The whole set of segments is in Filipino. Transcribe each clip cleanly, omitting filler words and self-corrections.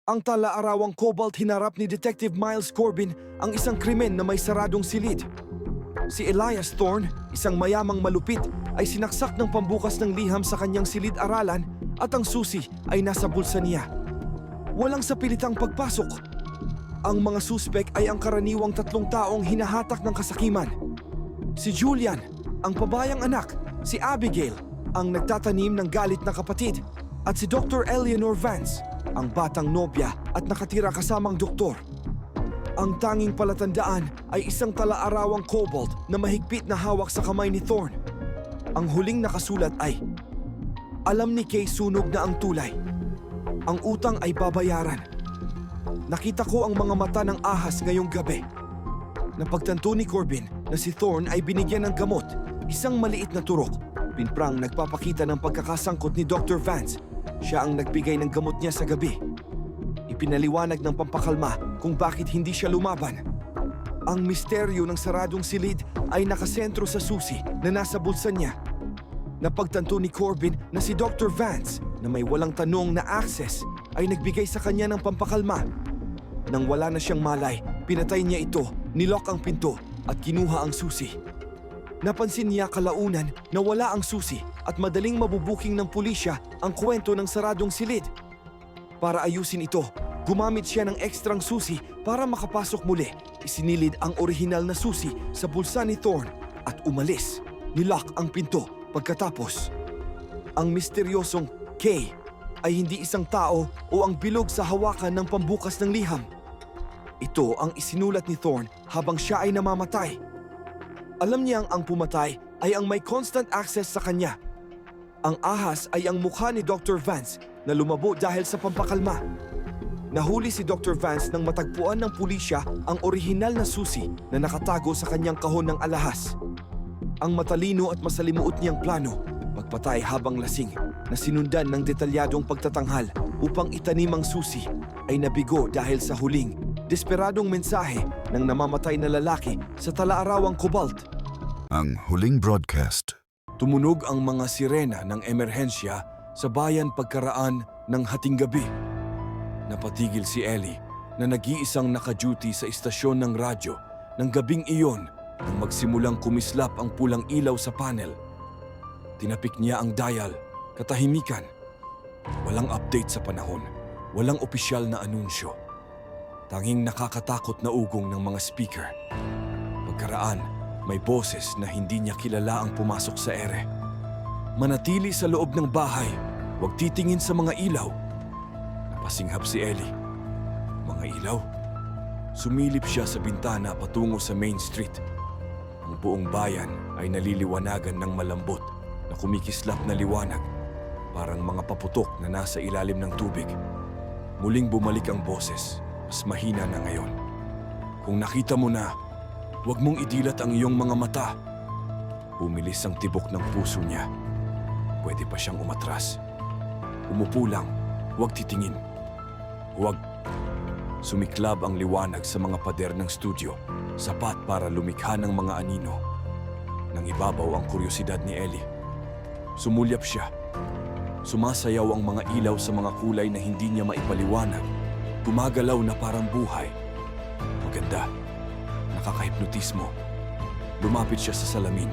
Ang tala-arawang Cobalt hinarap ni Detective Miles Corbin ang isang krimen na may saradong silid. Si Elias Thorne, isang mayamang malupit, ay sinaksak ng pambukas ng liham sa kanyang silid-aralan at ang susi ay nasa bulsa niya. Walang sapilitang pagpasok. Ang mga suspek ay ang karaniwang 3 taong hinahatak ng kasakiman. Si Julian, ang pabayang anak, si Abigail, ang nagtatanim ng galit na kapatid, at si Dr. Eleanor Vance, ang batang nobya at nakatira kasamang doktor. Ang tanging palatandaan ay isang tala-arawang Cobalt na mahigpit na hawak sa kamay ni Thorne. Ang huling nakasulat ay, "Alam ni Kay sunog na ang tulay. Ang utang ay babayaran. Nakita ko ang mga mata ng ahas ngayong gabi." Napagtanto ni Corbin na si Thorne ay binigyan ng gamot, isang maliit na turok. Pinprang nagpapakita ng pagkakasangkot ni Dr. Vance. Siya ang nagbigay ng gamot niya sa gabi. Ipinaliwanag ng pampakalma kung bakit hindi siya lumaban. Ang misteryo ng saradong silid ay nakasentro sa susi na nasa bulsa niya. Napagtanto ni Corbin na si Dr. Vance, na may walang tanong na access, ay nagbigay sa kanya ng pampakalma. Nang wala na siyang malay, pinatay niya ito, nilock ang pinto at kinuha ang susi. Napansin niya kalaunan na wala ang susi at madaling mabubuking ng pulisya ang kwento ng saradong silid. Para ayusin ito, gumamit siya ng ekstrang susi para makapasok muli. Isinilid ang orihinal na susi sa bulsa ni Thorne at umalis. Nilock ang pinto pagkatapos. Ang misteryosong Kay ay hindi isang tao o ang bilog sa hawakan ng pambukas ng liham. Ito ang isinulat ni Thorne habang siya ay namamatay. Alam niyang ang pumatay ay ang may constant access sa kanya. Ang ahas ay ang mukha ni Dr. Vance na lumabo dahil sa pampakalma. Nahuli si Dr. Vance nang matagpuan ng pulisya ang orihinal na susi na nakatago sa kanyang kahon ng alahas. Ang matalino at masalimuot niyang plano, magpatay habang lasing, na sinundan ng detalyadong pagtatanghal upang itanim ang susi, ay nabigo dahil sa huling, desperadong mensahe ng namamatay na lalaki sa tala-arawang Cobalt. Ang huling broadcast. Tumunog ang mga sirena ng emerhensya sa bayan pagkaraan ng hating gabi. Napatigil si Ellie na nag-iisang naka-duty sa istasyon ng radyo ng gabing iyon nang magsimulang kumislap ang pulang ilaw sa panel. Tinapik niya ang dial, katahimikan. Walang update sa panahon, walang opisyal na anunsyo. Tanging nakakatakot na ugong ng mga speaker. Pagkaraan, may boses na hindi niya kilala ang pumasok sa ere. Manatili sa loob ng bahay, huwag titingin sa mga ilaw. Napasinghap si Ellie. Mga ilaw? Sumilip siya sa bintana patungo sa Main Street. Ang buong bayan ay naliliwanagan ng malambot na kumikislap na liwanag, parang mga paputok na nasa ilalim ng tubig. Muling bumalik ang boses. Mas mahina na ngayon. Kung nakita mo na, huwag mong idilat ang iyong mga mata. Bumilis ang tibok ng puso niya. Pwede pa siyang umatras. Umupo lang, huwag titingin. Huwag. Sumiklab ang liwanag sa mga pader ng studio, sapat para lumikha ng mga anino. Nang ibabaw ang kuryosidad ni Ellie. Sumulyap siya. Sumasayaw ang mga ilaw sa mga kulay na hindi niya maipaliwanag. Gumagalaw na parang buhay. Maganda. Nakakahipnotismo. Lumapit siya sa salamin.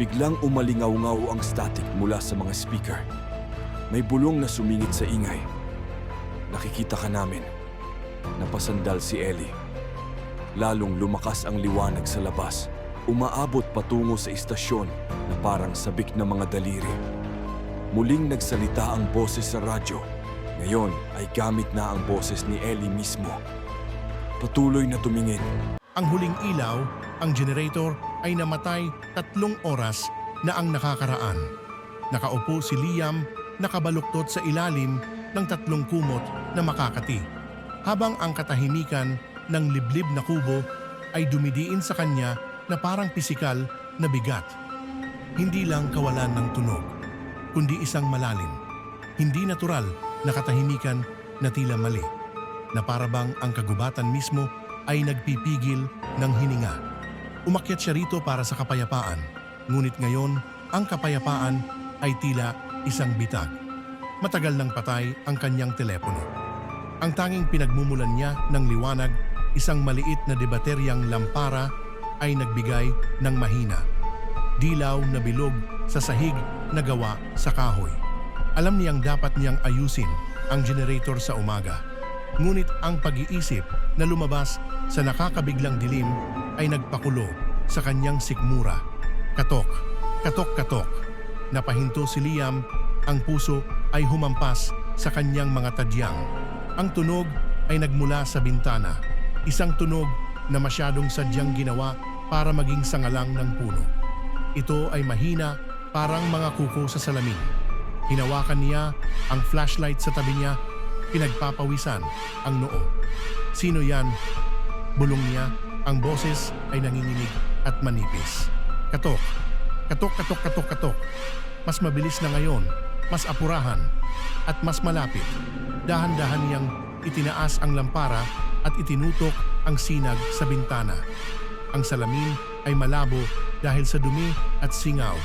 Biglang umalingaw-ngaw ang static mula sa mga speaker. May bulong na sumingit sa ingay. Nakikita ka namin. Napasandal si Ellie. Lalong lumakas ang liwanag sa labas. Umaabot patungo sa istasyon na parang sabik na mga daliri. Muling nagsalita ang boses sa radyo. Ngayon ay gamit na ang boses ni Ellie mismo. Patuloy na tumingin. Ang huling ilaw, ang generator, ay namatay 3 oras na ang nakakaraan. Nakaupo si Liam, nakabaluktot sa ilalim ng 3 kumot na makakati, habang ang katahimikan ng liblib na kubo ay dumidiin sa kanya na parang pisikal na bigat. Hindi lang kawalan ng tunog, kundi isang malalim, hindi natural na katahimikan na tila mali, na parabang ang kagubatan mismo ay nagpipigil ng hininga. Umakyat siya rito para sa kapayapaan, ngunit ngayon ang kapayapaan ay tila isang bitag. Matagal nang patay ang kanyang telepono. Ang tanging pinagmumulan niya ng liwanag, isang maliit na debateryang lampara ay nagbigay ng mahina. Dilaw na bilog sa sahig na gawa sa kahoy. Alam niyang dapat niyang ayusin ang generator sa umaga. Ngunit ang pag-iisip na lumabas sa nakakabiglang dilim ay nagpakulo sa kanyang sikmura. Katok, katok, katok. Napahinto si Liam, ang puso ay humampas sa kanyang mga tadyang. Ang tunog ay nagmula sa bintana, isang tunog na masyadong sadyang ginawa para maging sangalang ng puno. Ito ay mahina, parang mga kuko sa salamin. Hinawakan niya ang flashlight sa tabi niya, pinagpapawisan ang noo. Sino yan? Bulong niya, ang boses ay nanginginig at manipis. Katok, katok, katok, katok, katok. Mas mabilis na ngayon, mas apurahan, at mas malapit. Dahan-dahan niyang itinaas ang lampara at itinutok ang sinag sa bintana. Ang salamin ay malabo dahil sa dumi at singaw.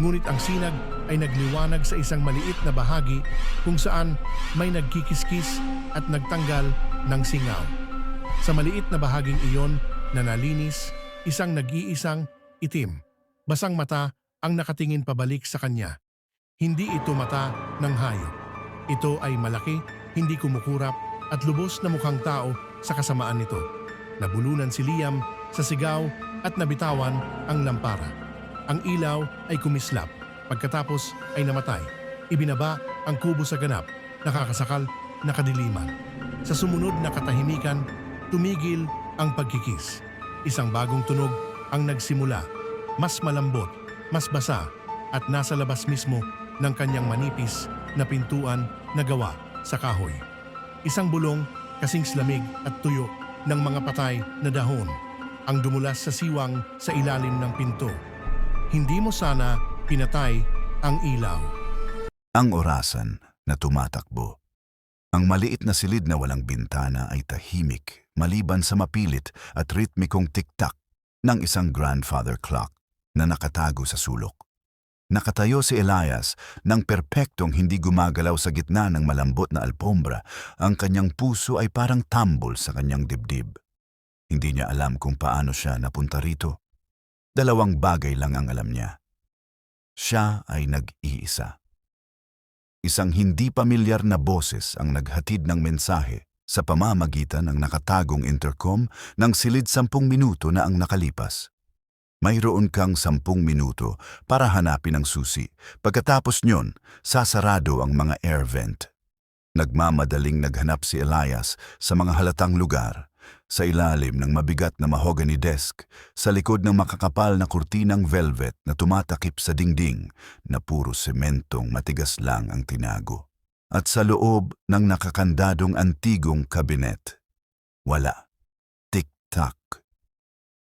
Ngunit ang sinag ay nagliwanag sa isang maliit na bahagi kung saan may nagkikiskis at nagtanggal ng singaw. Sa maliit na bahaging iyon na nalinis, isang nag-iisang itim, basang mata ang nakatingin pabalik sa kanya. Hindi ito mata ng hayop. Ito ay malaki, hindi kumukurap at lubos na mukhang tao sa kasamaan nito. Nabulunan si Liam sa sigaw at nabitawan ang lampara. Ang ilaw ay kumislap, pagkatapos ay namatay. Ibinaba ang kubo sa ganap, nakakasakal na kadiliman. Sa sumunod na katahimikan, tumigil ang pagkikis. Isang bagong tunog ang nagsimula, mas malambot, mas basa, at nasa labas mismo ng kanyang manipis na pintuan na gawa sa kahoy. Isang bulong kasing lamig at tuyo ng mga patay na dahon ang dumulas sa siwang sa ilalim ng pinto. Hindi mo sana pinatay ang ilaw. Ang orasan na tumatakbo. Ang maliit na silid na walang bintana ay tahimik maliban sa mapilit at ritmikong tiktak ng isang grandfather clock na nakatago sa sulok. Nakatayo si Elias ng perpektong hindi gumagalaw sa gitna ng malambot na alpombra. Ang kanyang puso ay parang tambol sa kanyang dibdib. Hindi niya alam kung paano siya napunta rito. Dalawang bagay lang ang alam niya. Siya ay nag-iisa. Isang hindi pamilyar na boses ang naghatid ng mensahe sa pamamagitan ng nakatagong intercom ng silid 10 minuto na ang nakalipas. Mayroon kang 10 minuto para hanapin ang susi. Pagkatapos nyon, sasarado ang mga air vent. Nagmamadaling naghanap si Elias sa mga halatang lugar, sa ilalim ng mabigat na mahogany desk, sa likod ng makakapal na kurtinang velvet na tumatakip sa dingding na puro sementong matigas lang ang tinago, at sa loob ng nakakandadong antigong kabinet. Wala. Tik-tak.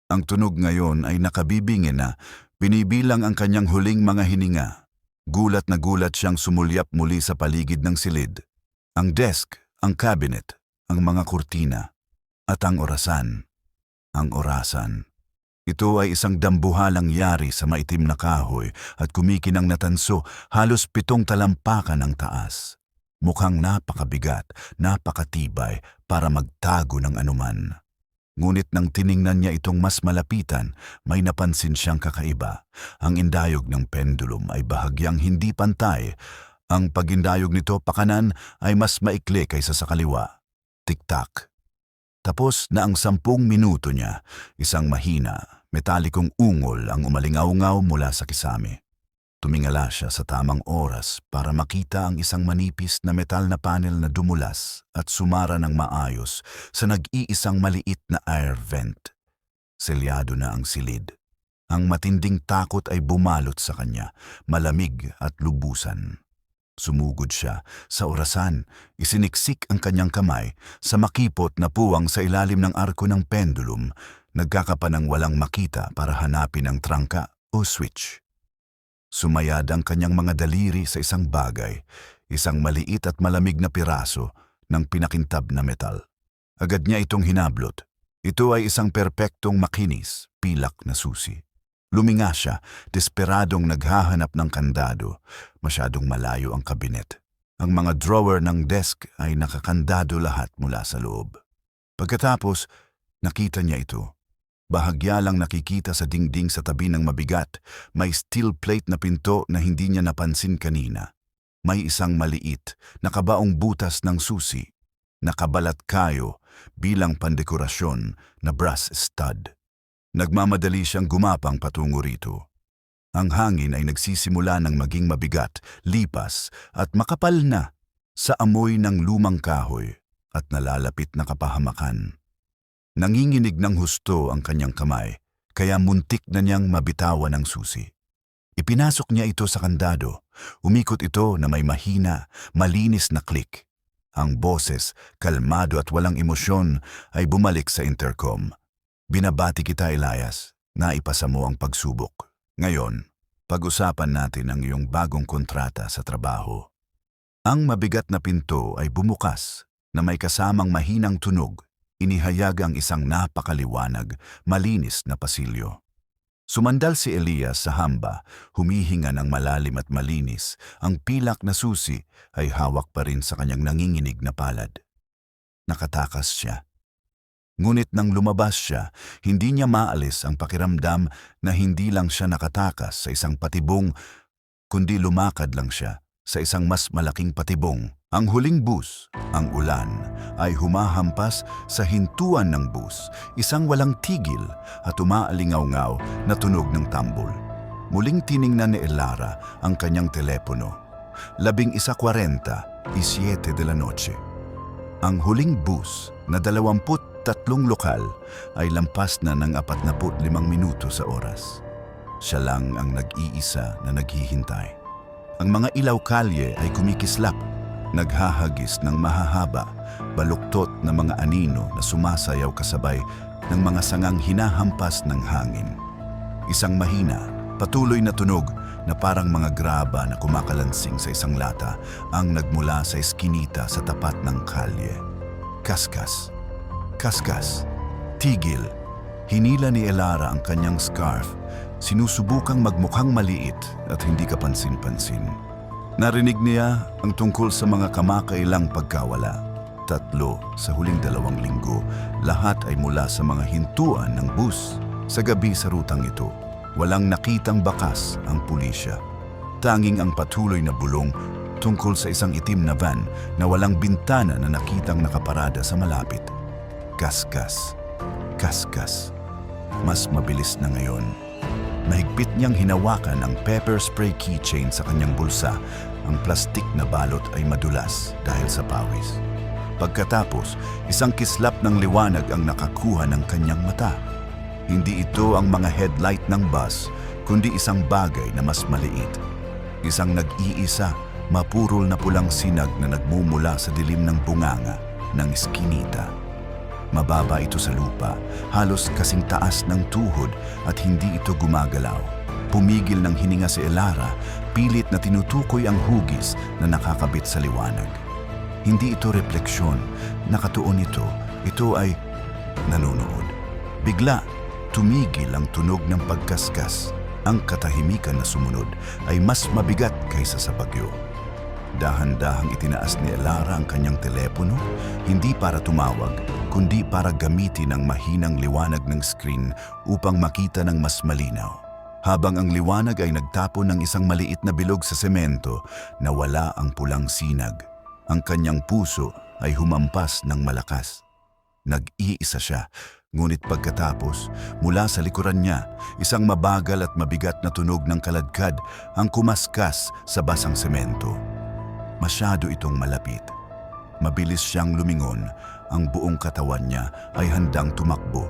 Ang tunog ngayon ay nakabibingin na binibilang ang kanyang huling mga hininga. Gulat na gulat siyang sumulyap muli sa paligid ng silid. Ang desk, ang cabinet, ang mga kurtina, at ang orasan. Ang orasan. Ito ay isang dambuhalang yari sa maitim na kahoy at kumikinang na tanso halos 7 talampakan ang taas. Mukhang napakabigat, napakatibay para magtago ng anuman. Ngunit nang tiningnan niya itong mas malapitan, may napansin siyang kakaiba. Ang indayog ng pendulum ay bahagyang hindi pantay. Ang pagindayog nito pakanan ay mas maikli kaysa sa kaliwa. Tik-tak. Tapos na ang 10 minuto niya, isang mahina, metalikong ungol ang umalingaw-ngaw mula sa kisame. Tumingala siya sa tamang oras para makita ang isang manipis na metal na panel na dumulas at sumara ng maayos sa nag-iisang maliit na air vent. Selyado na ang silid. Ang matinding takot ay bumalot sa kanya, malamig at lubusan. Sumugod siya sa orasan, isiniksik ang kanyang kamay sa makipot na puwang sa ilalim ng arko ng pendulum, nagkakapanang walang makita para hanapin ang trangka o switch. Sumayad ang kanyang mga daliri sa isang bagay, isang maliit at malamig na piraso ng pinakintab na metal. Agad niya itong hinablot. Ito ay isang perpektong makinis, pilak na susi. Luminga siya, desperadong naghahanap ng kandado. Masyadong malayo ang kabinet. Ang mga drawer ng desk ay nakakandado lahat mula sa loob. Pagkatapos, nakita niya ito. Bahagya lang nakikita sa dingding sa tabi ng mabigat, may steel plate na pinto na hindi niya napansin kanina. May isang maliit, nakabaong butas ng susi, nakabalat kayo bilang pandekorasyon na brass stud. Nagmamadali siyang gumapang patungo rito. Ang hangin ay nagsisimula ng maging mabigat, lipas at makapal na sa amoy ng lumang kahoy at nalalapit na kapahamakan. Nanginginig ng husto ang kanyang kamay, kaya muntik na niyang mabitawan ang susi. Ipinasok niya ito sa kandado. Umikot ito na may mahina, malinis na click. Ang boses, kalmado at walang emosyon, ay bumalik sa intercom. Binabati kita, Elias. Naipasa mo ang pagsubok. Ngayon, pag-usapan natin ang iyong bagong kontrata sa trabaho. Ang mabigat na pinto ay bumukas na may kasamang mahinang tunog. Inihayag ang isang napakaliwanag, malinis na pasilyo. Sumandal si Elias sa hamba, humihinga ng malalim at malinis. Ang pilak na susi ay hawak pa rin sa kanyang nanginginig na palad. Nakatakas siya. Ngunit nang lumabas siya, hindi niya maalis ang pakiramdam na hindi lang siya nakatakas sa isang patibong, kundi lumakad lang siya sa isang mas malaking patibong. Ang huling bus, ang ulan, ay humahampas sa hintuan ng bus, isang walang tigil at umaalingaw-ngaw na tunog ng tambol. Muling tiningnan ni Elara ang kanyang telepono. 11:40, 7 de la noche. Ang huling bus na 23 lokal ay lampas na ng 45 minuto sa oras. Siya lang ang nag-iisa na naghihintay. Ang mga ilaw kalye ay kumikislap, naghahagis ng mahahaba, baluktot na mga anino na sumasayaw kasabay ng mga sangang hinahampas ng hangin. Isang mahina, patuloy na tunog na parang mga graba na kumakalansing sa isang lata ang nagmula sa eskinita sa tapat ng kalye. Kaskas. Kaskas. Tigil. Hinila ni Elara ang kanyang scarf. Sinusubukang magmukhang maliit at hindi kapansin-pansin. Narinig niya ang tungkol sa mga kamakailang pagkawala. 3 sa huling 2 linggo. Lahat ay mula sa mga hintuan ng bus. Sa gabi sa rutang ito, walang nakitang bakas ang pulisya. Tanging ang patuloy na bulong tungkol sa isang itim na van na walang bintana na nakitang nakaparada sa malapit. Kaskas. Kaskas. Mas mabilis na ngayon. Mahigpit niyang hinawakan ang pepper spray keychain sa kanyang bulsa. Ang plastik na balot ay madulas dahil sa pawis. Pagkatapos, isang kislap ng liwanag ang nakakuha ng kanyang mata. Hindi ito ang mga headlight ng bus, kundi isang bagay na mas maliit. Isang nag-iisa, mapurol na pulang sinag na nagmumula sa dilim ng bunganga ng eskinita. Mababa ito sa lupa, halos kasing taas ng tuhod at hindi ito gumagalaw. Pumigil ng hininga si Elara, pilit na tinutukoy ang hugis na nakakabit sa liwanag. Hindi ito refleksyon, nakatuon ito ay nanonood. Bigla, tumigil ang tunog ng pagkaskas. Ang katahimikan na sumunod ay mas mabigat kaysa sa bagyo. Dahan-dahang itinaas ni Elara ang kanyang telepono, hindi para tumawag, kundi para gamitin ang mahinang liwanag ng screen upang makita ng mas malinaw. Habang ang liwanag ay nagtapon ng isang maliit na bilog sa semento na wala ang pulang sinag, ang kanyang puso ay humampas ng malakas. Nag-iisa siya, ngunit pagkatapos, mula sa likuran niya, isang mabagal at mabigat na tunog ng kaladkad ang kumaskas sa basang semento. Masyado itong malapit. Mabilis siyang lumingon, ang buong katawan niya ay handang tumakbo.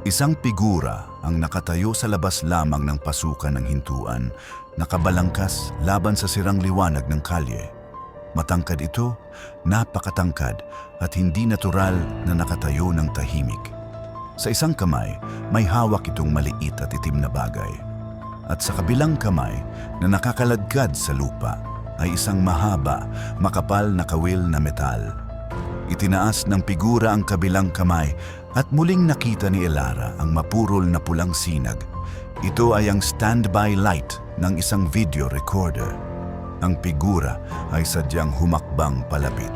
Isang figura ang nakatayo sa labas lamang ng pasukan ng hintuan, nakabalangkas laban sa sirang liwanag ng kalye. Matangkad ito, napakatangkad at hindi natural na nakatayo ng tahimik. Sa isang kamay, may hawak itong maliit at itim na bagay. At sa kabilang kamay na nakakaladkad sa lupa, ay isang mahaba, makapal na kawil na metal. Itinaas ng figura ang kabilang kamay at muling nakita ni Elara ang mapurol na pulang sinag. Ito ay ang standby light ng isang video recorder. ang figura ay sadyang humakbang palapit.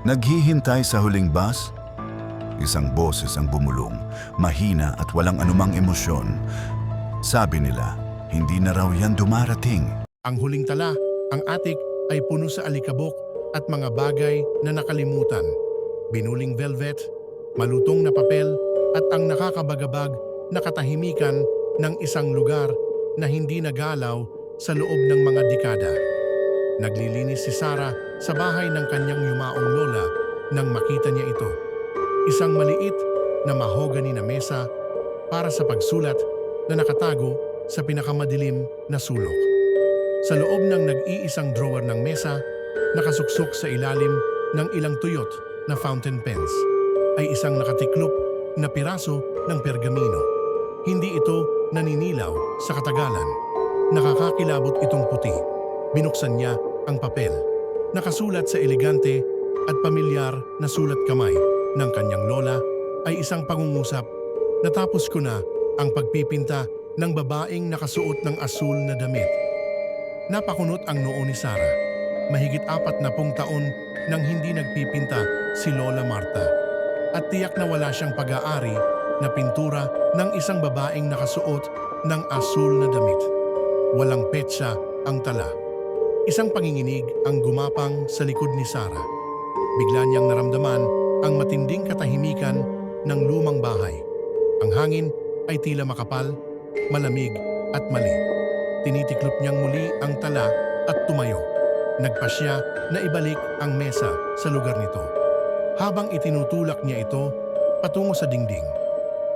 Naghihintay sa huling bus? Isang boses ang bumulong, mahina at walang anumang emosyon. Sabi nila, hindi na raw yan dumarating. Ang huling tala, ang atik ay puno sa alikabok at mga bagay na nakalimutan. Binuling velvet, malutong na papel at ang nakakabagabag na katahimikan ng isang lugar na hindi nagalaw sa loob ng mga dekada. Naglilinis si Sarah sa bahay ng kanyang yumaong lola nang makita niya ito. Isang maliit na mahogany na mesa para sa pagsulat na nakatago sa pinakamadilim na sulok. Sa loob ng nag-iisang drawer ng mesa, nakasuksok sa ilalim ng ilang tuyot na fountain pens, ay isang nakatiklop na piraso ng pergamino. Hindi ito naninilaw sa katagalan. Nakakakilabot itong puti. Binuksan niya ang papel. Nakasulat sa elegante at pamilyar na sulat kamay ng kanyang lola ay isang pangungusap. Natapos ko na ang pagpipinta ng babaeng nakasuot ng asul na damit. Napakunot ang noo ni Sarah. Mahigit 40 taon nang hindi nagpipinta si Lola Marta. At tiyak na wala siyang pag-aari na pintura ng isang babaeng nakasuot ng asul na damit. Walang petsa ang tala. Isang panginginig ang gumapang sa likod ni Sarah. Bigla niyang naramdaman ang matinding katahimikan ng lumang bahay. Ang hangin ay tila makapal, malamig at mali. Tinitiklop niyang muli ang tala at tumayo. Nagpasya na ibalik ang mesa sa lugar nito. Habang itinutulak niya ito patungo sa dingding,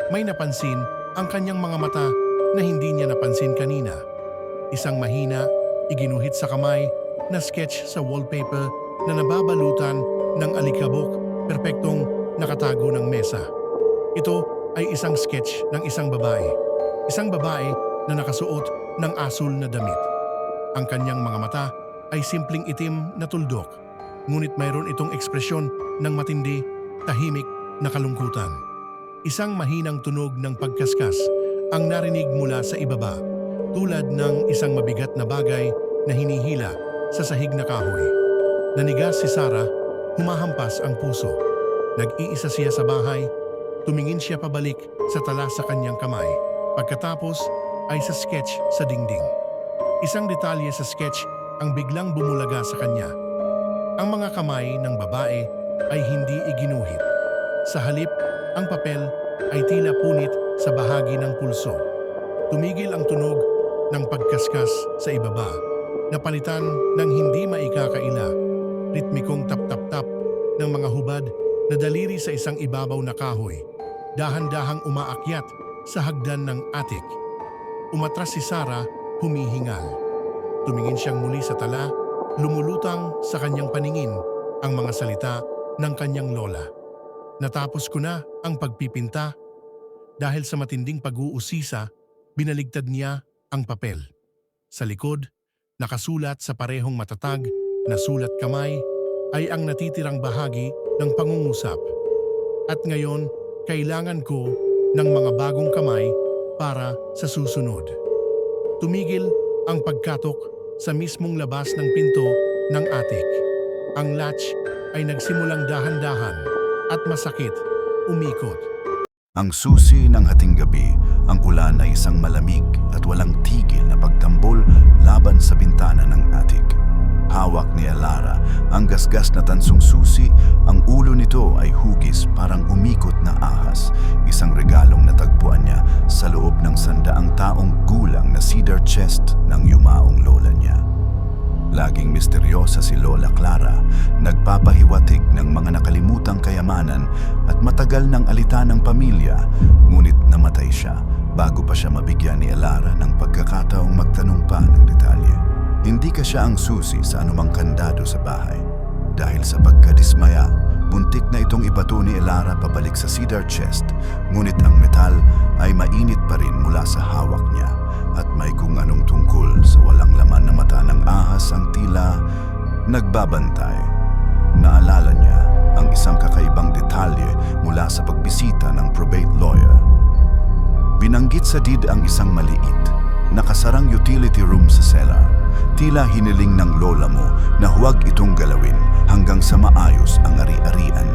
may napansin ang kanyang mga mata na hindi niya napansin kanina. Isang mahina, iginuhit sa kamay na sketch sa wallpaper na nababalutan ng alikabok, perpektong nakatago ng mesa. Ito ay isang sketch ng isang babae. Isang babae na nakasuot ng asul na damit. Ang kanyang mga mata ay simpleng itim na tuldok, ngunit mayroon itong ekspresyon ng matindi, tahimik na kalungkutan. Isang mahinang tunog ng pagkaskas ang narinig mula sa ibaba, tulad ng isang mabigat na bagay na hinihila sa sahig na kahoy. Nanigas si Sarah, humahampas ang puso. Nag-iisa siya sa bahay, tumingin siya pabalik sa tala sa kanyang kamay. Pagkatapos ay sa sketch sa dingding. Isang detalye sa sketch ang biglang bumulaga sa kanya. Ang mga kamay ng babae ay hindi iginuhit. Sa halip, ang papel ay tila punit sa bahagi ng pulso. Tumigil ang tunog ng pagkaskas sa ibaba, napalitan ng hindi maikakaila, ritmikong tap-tap-tap ng mga hubad na daliri sa isang ibabaw na kahoy, dahan-dahang umaakyat sa hagdan ng atik. Umatras si Sarah, humihingal. Tumingin siyang muli sa tala, lumulutang sa kanyang paningin ang mga salita ng kanyang lola. Natapos ko na ang pagpipinta. Dahil sa matinding pag-uusisa, binaligtad niya ang papel. Sa likod, nakasulat sa parehong matatag na sulat kamay ay ang natitirang bahagi ng pangungusap. At ngayon, kailangan ko ng mga bagong kamay para sa susunod. Tumigil ang pagkatok sa mismong labas ng pinto ng atik. Ang latch ay nagsimulang dahan-dahan at masakit, umikot. Ang susi ng hating gabi, ang ulan ay isang malamig at walang tigil na pagtambol laban sa bintana ng atik. Hawak ni Elara ang gasgas na tansong susi, ang ulo nito ay hugis parang umikot na ahas, isang regalong natagpuan niya sa loob ng 100 taong gulang na cedar chest ng yumaong lola niya. Laging misteryosa si Lola Clara, nagpapahiwatig ng mga nakalimutang kayamanan at matagal ng alitan ng pamilya, ngunit namatay siya bago pa siya mabigyan ni Elara ng pagkakataong magtanong pa ng detalye. Hindi ka siya ang susi sa anumang kandado sa bahay. Dahil sa pagkadismaya, buntik na itong ibato ni Elara pabalik sa cedar chest, ngunit ang metal ay mainit pa rin mula sa hawak niya at may kung anong tungkol sa walang laman na mata ng ahas ang tila nagbabantay. Naalala niya ang isang kakaibang detalye mula sa pagbisita ng probate lawyer. Binanggit sa deed ang isang maliit, nakasarang utility room sa cellar. Tila hiniling ng lola mo na huwag itong galawin hanggang sa maayos ang ari-arian.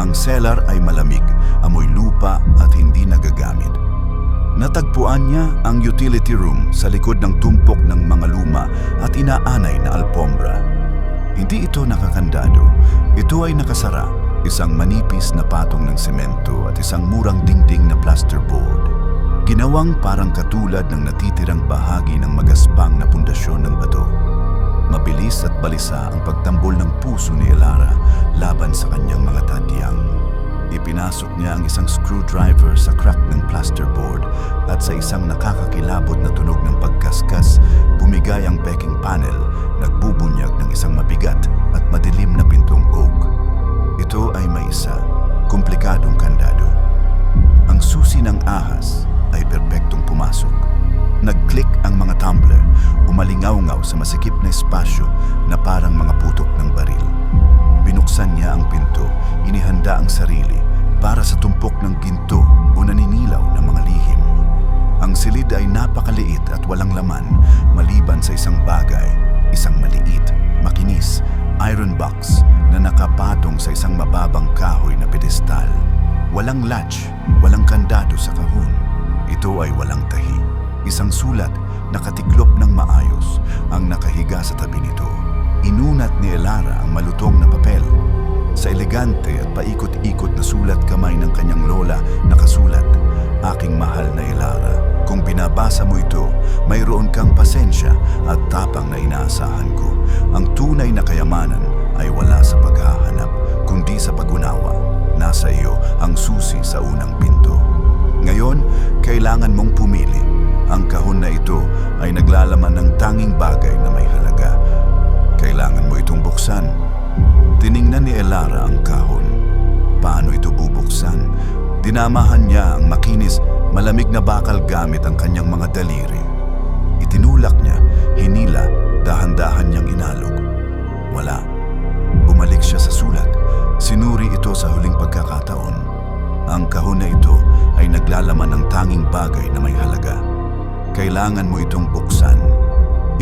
Ang cellar ay malamig, amoy lupa at hindi nagagamit. Natagpuan niya ang utility room sa likod ng tumpok ng mga luma at inaanay na alpombra. Hindi ito nakakandado. Ito ay nakasara, isang manipis na patong ng semento at isang murang dingding na plasterboard. Ginawang parang katulad ng natitirang bahagi ng magaspang na pundasyon ng bato. Mabilis at balisa ang pagtambol ng puso ni Elara laban sa kanyang mga tadyang. Ipinasok niya ang isang screwdriver sa crack ng plasterboard at sa isang nakakakilabot na tunog ng pagkaskas, bumigay ang backing panel, nagbubunyag ng isang mabigat at madilim na pintong oak. Ito ay may isa, komplikadong kandado. Ang susi ng ahas ay perpektong pumasok. Nag-click ang mga tumbler, umalingaw-ngaw sa masikip na espasyo na parang mga putok ng baril. Binuksan niya ang pinto, inihanda ang sarili para sa tumpok ng ginto o naninilaw na mga lihim. Ang silid ay napakaliit at walang laman maliban sa isang bagay, isang maliit, makinis, iron box na nakapatong sa isang mababang kahoy na pedestal. Walang latch, walang kandado sa kahon. Ito ay walang tahi. Isang sulat na katiklop ng maayos ang nakahiga sa tabi nito. Inunat ni Elara ang malutong na papel. Sa elegante at paikot-ikot na sulat kamay ng kanyang lola nakasulat, "Aking mahal na Elara, kung binabasa mo ito, mayroon kang pasensya at tapang na inaasahan ko. Ang tunay na kayamanan ay wala sa paghahanap, kundi sa pag-unawa. Nasa iyo ang susi sa unang pinto. Ngayon, kailangan mong pumili. Ang kahon na ito ay naglalaman ng tanging bagay na may halaga. Kailangan mo itong buksan." Tiningnan ni Elara ang kahon. Paano ito bubuksan? Dinamahan niya ang makinis, malamig na bakal gamit ang kanyang mga daliri. Itinulak niya, hinila, dahan-dahan niyang inalog. Wala. Bumalik siya sa sulat. Sinuri ito sa huling pagkakataon. Ang kahon na ito ay naglalaman ng tanging bagay na may halaga. Kailangan mo itong buksan.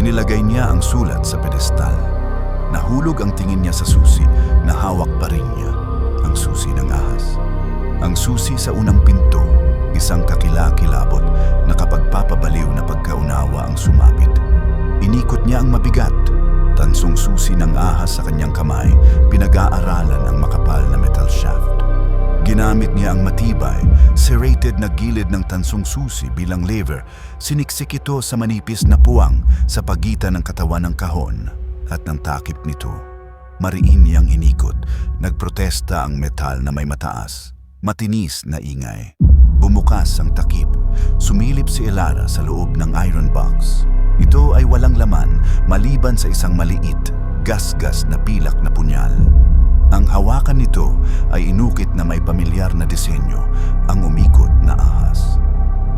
Inilagay niya ang sulat sa pedestal. Nahulog ang tingin niya sa susi na hawak pa rin niya, ang susi ng ahas. Ang susi sa unang pinto, isang kakilakilabot na kapagpapabaliw na pagkaunawa ang sumapit. Inikot niya ang mabigat, tansong susi ng ahas sa kanyang kamay, pinag-aaralan ang makapal na metal shaft. Ginamit niya ang matibay, serrated na gilid ng tansong susi bilang lever, siniksik ito sa manipis na puwang sa pagitan ng katawan ng kahon. At ng takip nito, mariin niyang inikot, nagprotesta ang metal na may mataas, matinis na ingay. Bumukas ang takip, sumilip si Elara sa loob ng iron box. Ito ay walang laman maliban sa isang maliit, gasgas na pilak na punyal. Ang hawakan nito ay inukit na may pamilyar na disenyo, ang umikot na ahas.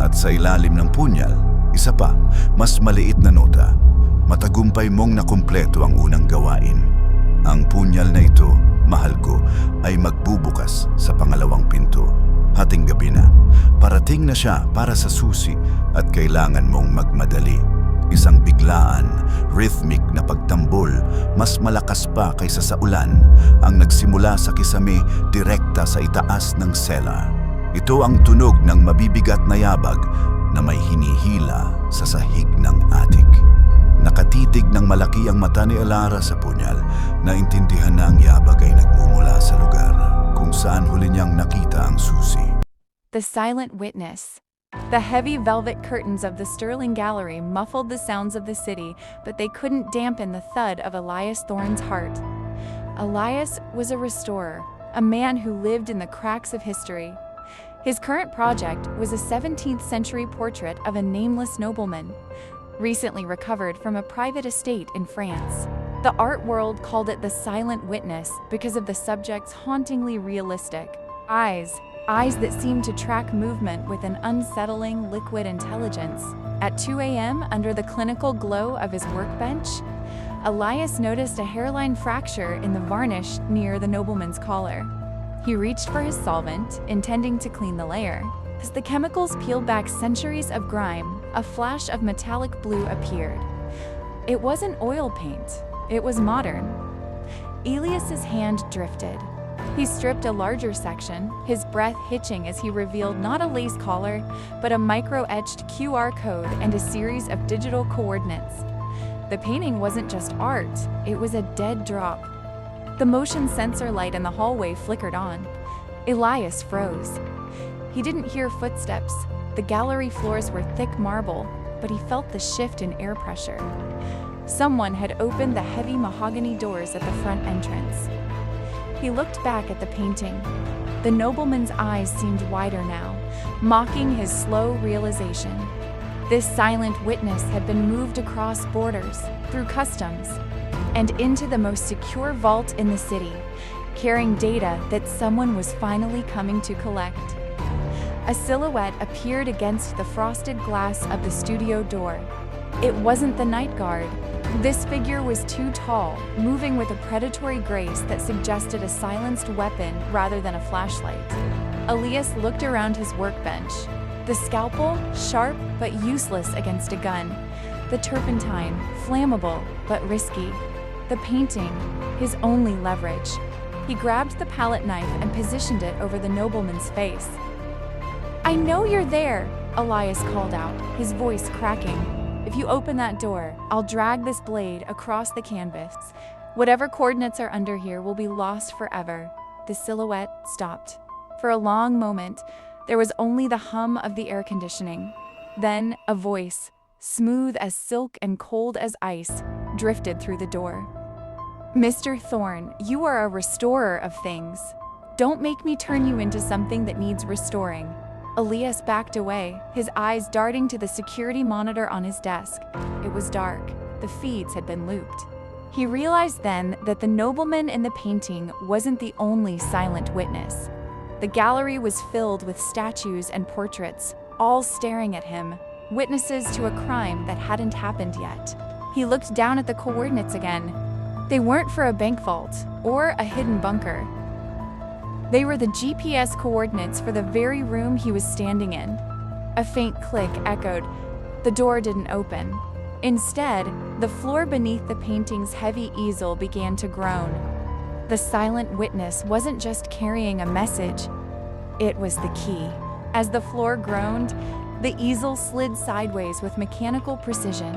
At sa ilalim ng punyal, isa pa, mas maliit na nota. Matagumpay mong nakumpleto ang unang gawain. Ang punyal na ito, mahal ko, ay magbubukas sa pangalawang pinto. Hating gabi na, parating na siya para sa susi at kailangan mong magmadali. Isang biglaan, rhythmic na pagtambol, mas malakas pa kaysa sa ulan, ang nagsimula sa kisame direkta sa itaas ng cellar. Ito ang tunog ng mabibigat na yabag na may hinihila sa sahig ng attic. Nakatitig ng malaki ang mata ni Elara sa punyal, naintindihan na ang yabag ay nagmumula sa lugar kung saan huli niyang nakita ang susi. The silent witness. The heavy velvet curtains of the Sterling Gallery muffled the sounds of the city, but they couldn't dampen the thud of Elias Thorne's heart. Elias was a restorer, a man who lived in the cracks of history. His current project was a 17th century portrait of a nameless nobleman, recently recovered from a private estate in France. The art world called it the silent witness because of the subject's hauntingly realistic eyes that seemed to track movement with an unsettling liquid intelligence. At 2 a.m., under the clinical glow of his workbench, Elias noticed a hairline fracture in the varnish near the nobleman's collar. He reached for his solvent, intending to clean the layer. As the chemicals peeled back centuries of grime, a flash of metallic blue appeared. It wasn't oil paint, it was modern. Elias's hand drifted. He stripped a larger section, his breath hitching as he revealed not a lace collar, but a micro-etched QR code and a series of digital coordinates. The painting wasn't just art, it was a dead drop. The motion sensor light in the hallway flickered on. Elias froze. He didn't hear footsteps. The gallery floors were thick marble, but he felt the shift in air pressure. Someone had opened the heavy mahogany doors at the front entrance. He looked back at the painting. The nobleman's eyes seemed wider now, mocking his slow realization. This silent witness had been moved across borders, through customs, and into the most secure vault in the city, carrying data that someone was finally coming to collect. A silhouette appeared against the frosted glass of the studio door. It wasn't the night guard. This figure was too tall, moving with a predatory grace that suggested a silenced weapon rather than a flashlight. Elias looked around his workbench. The scalpel, sharp but useless against a gun. The turpentine, flammable but risky. The painting, his only leverage. He grabbed the palette knife and positioned it over the nobleman's face. "I know you're there," Elias called out, his voice cracking. "If you open that door, I'll drag this blade across the canvas. Whatever coordinates are under here will be lost forever." The silhouette stopped. For a long moment, there was only the hum of the air conditioning. Then a voice, smooth as silk and cold as ice, drifted through the door. "Mr. Thorne, you are a restorer of things. Don't make me turn you into something that needs restoring." Elias backed away, his eyes darting to the security monitor on his desk. It was dark. The feeds had been looped. He realized then that the nobleman in the painting wasn't the only silent witness. The gallery was filled with statues and portraits, all staring at him, witnesses to a crime that hadn't happened yet. He looked down at the coordinates again. They weren't for a bank vault or a hidden bunker. They were the GPS coordinates for the very room he was standing in. A faint click echoed. The door didn't open. Instead, the floor beneath the painting's heavy easel began to groan. The silent witness wasn't just carrying a message, it was the key. As the floor groaned, the easel slid sideways with mechanical precision,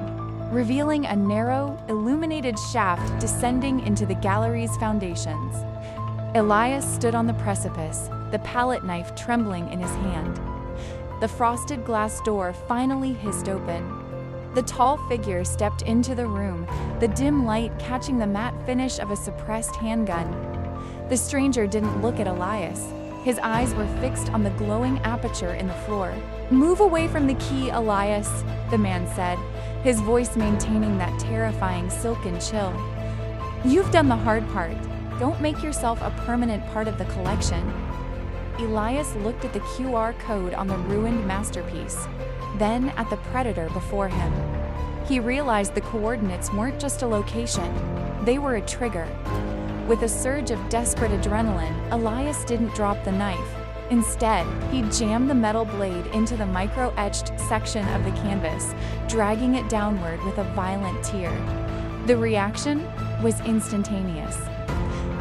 revealing a narrow, illuminated shaft descending into the gallery's foundations. Elias stood on the precipice, the palette knife trembling in his hand. The frosted glass door finally hissed open. The tall figure stepped into the room, the dim light catching the matte finish of a suppressed handgun. The stranger didn't look at Elias. His eyes were fixed on the glowing aperture in the floor. "Move away from the key, Elias," the man said, his voice maintaining that terrifying silken chill. "You've done the hard part. Don't make yourself a permanent part of the collection." Elias looked at the QR code on the ruined masterpiece, then at the predator before him. He realized the coordinates weren't just a location, they were a trigger. With a surge of desperate adrenaline, Elias didn't drop the knife. Instead, he jammed the metal blade into the micro-etched section of the canvas, dragging it downward with a violent tear. The reaction was instantaneous.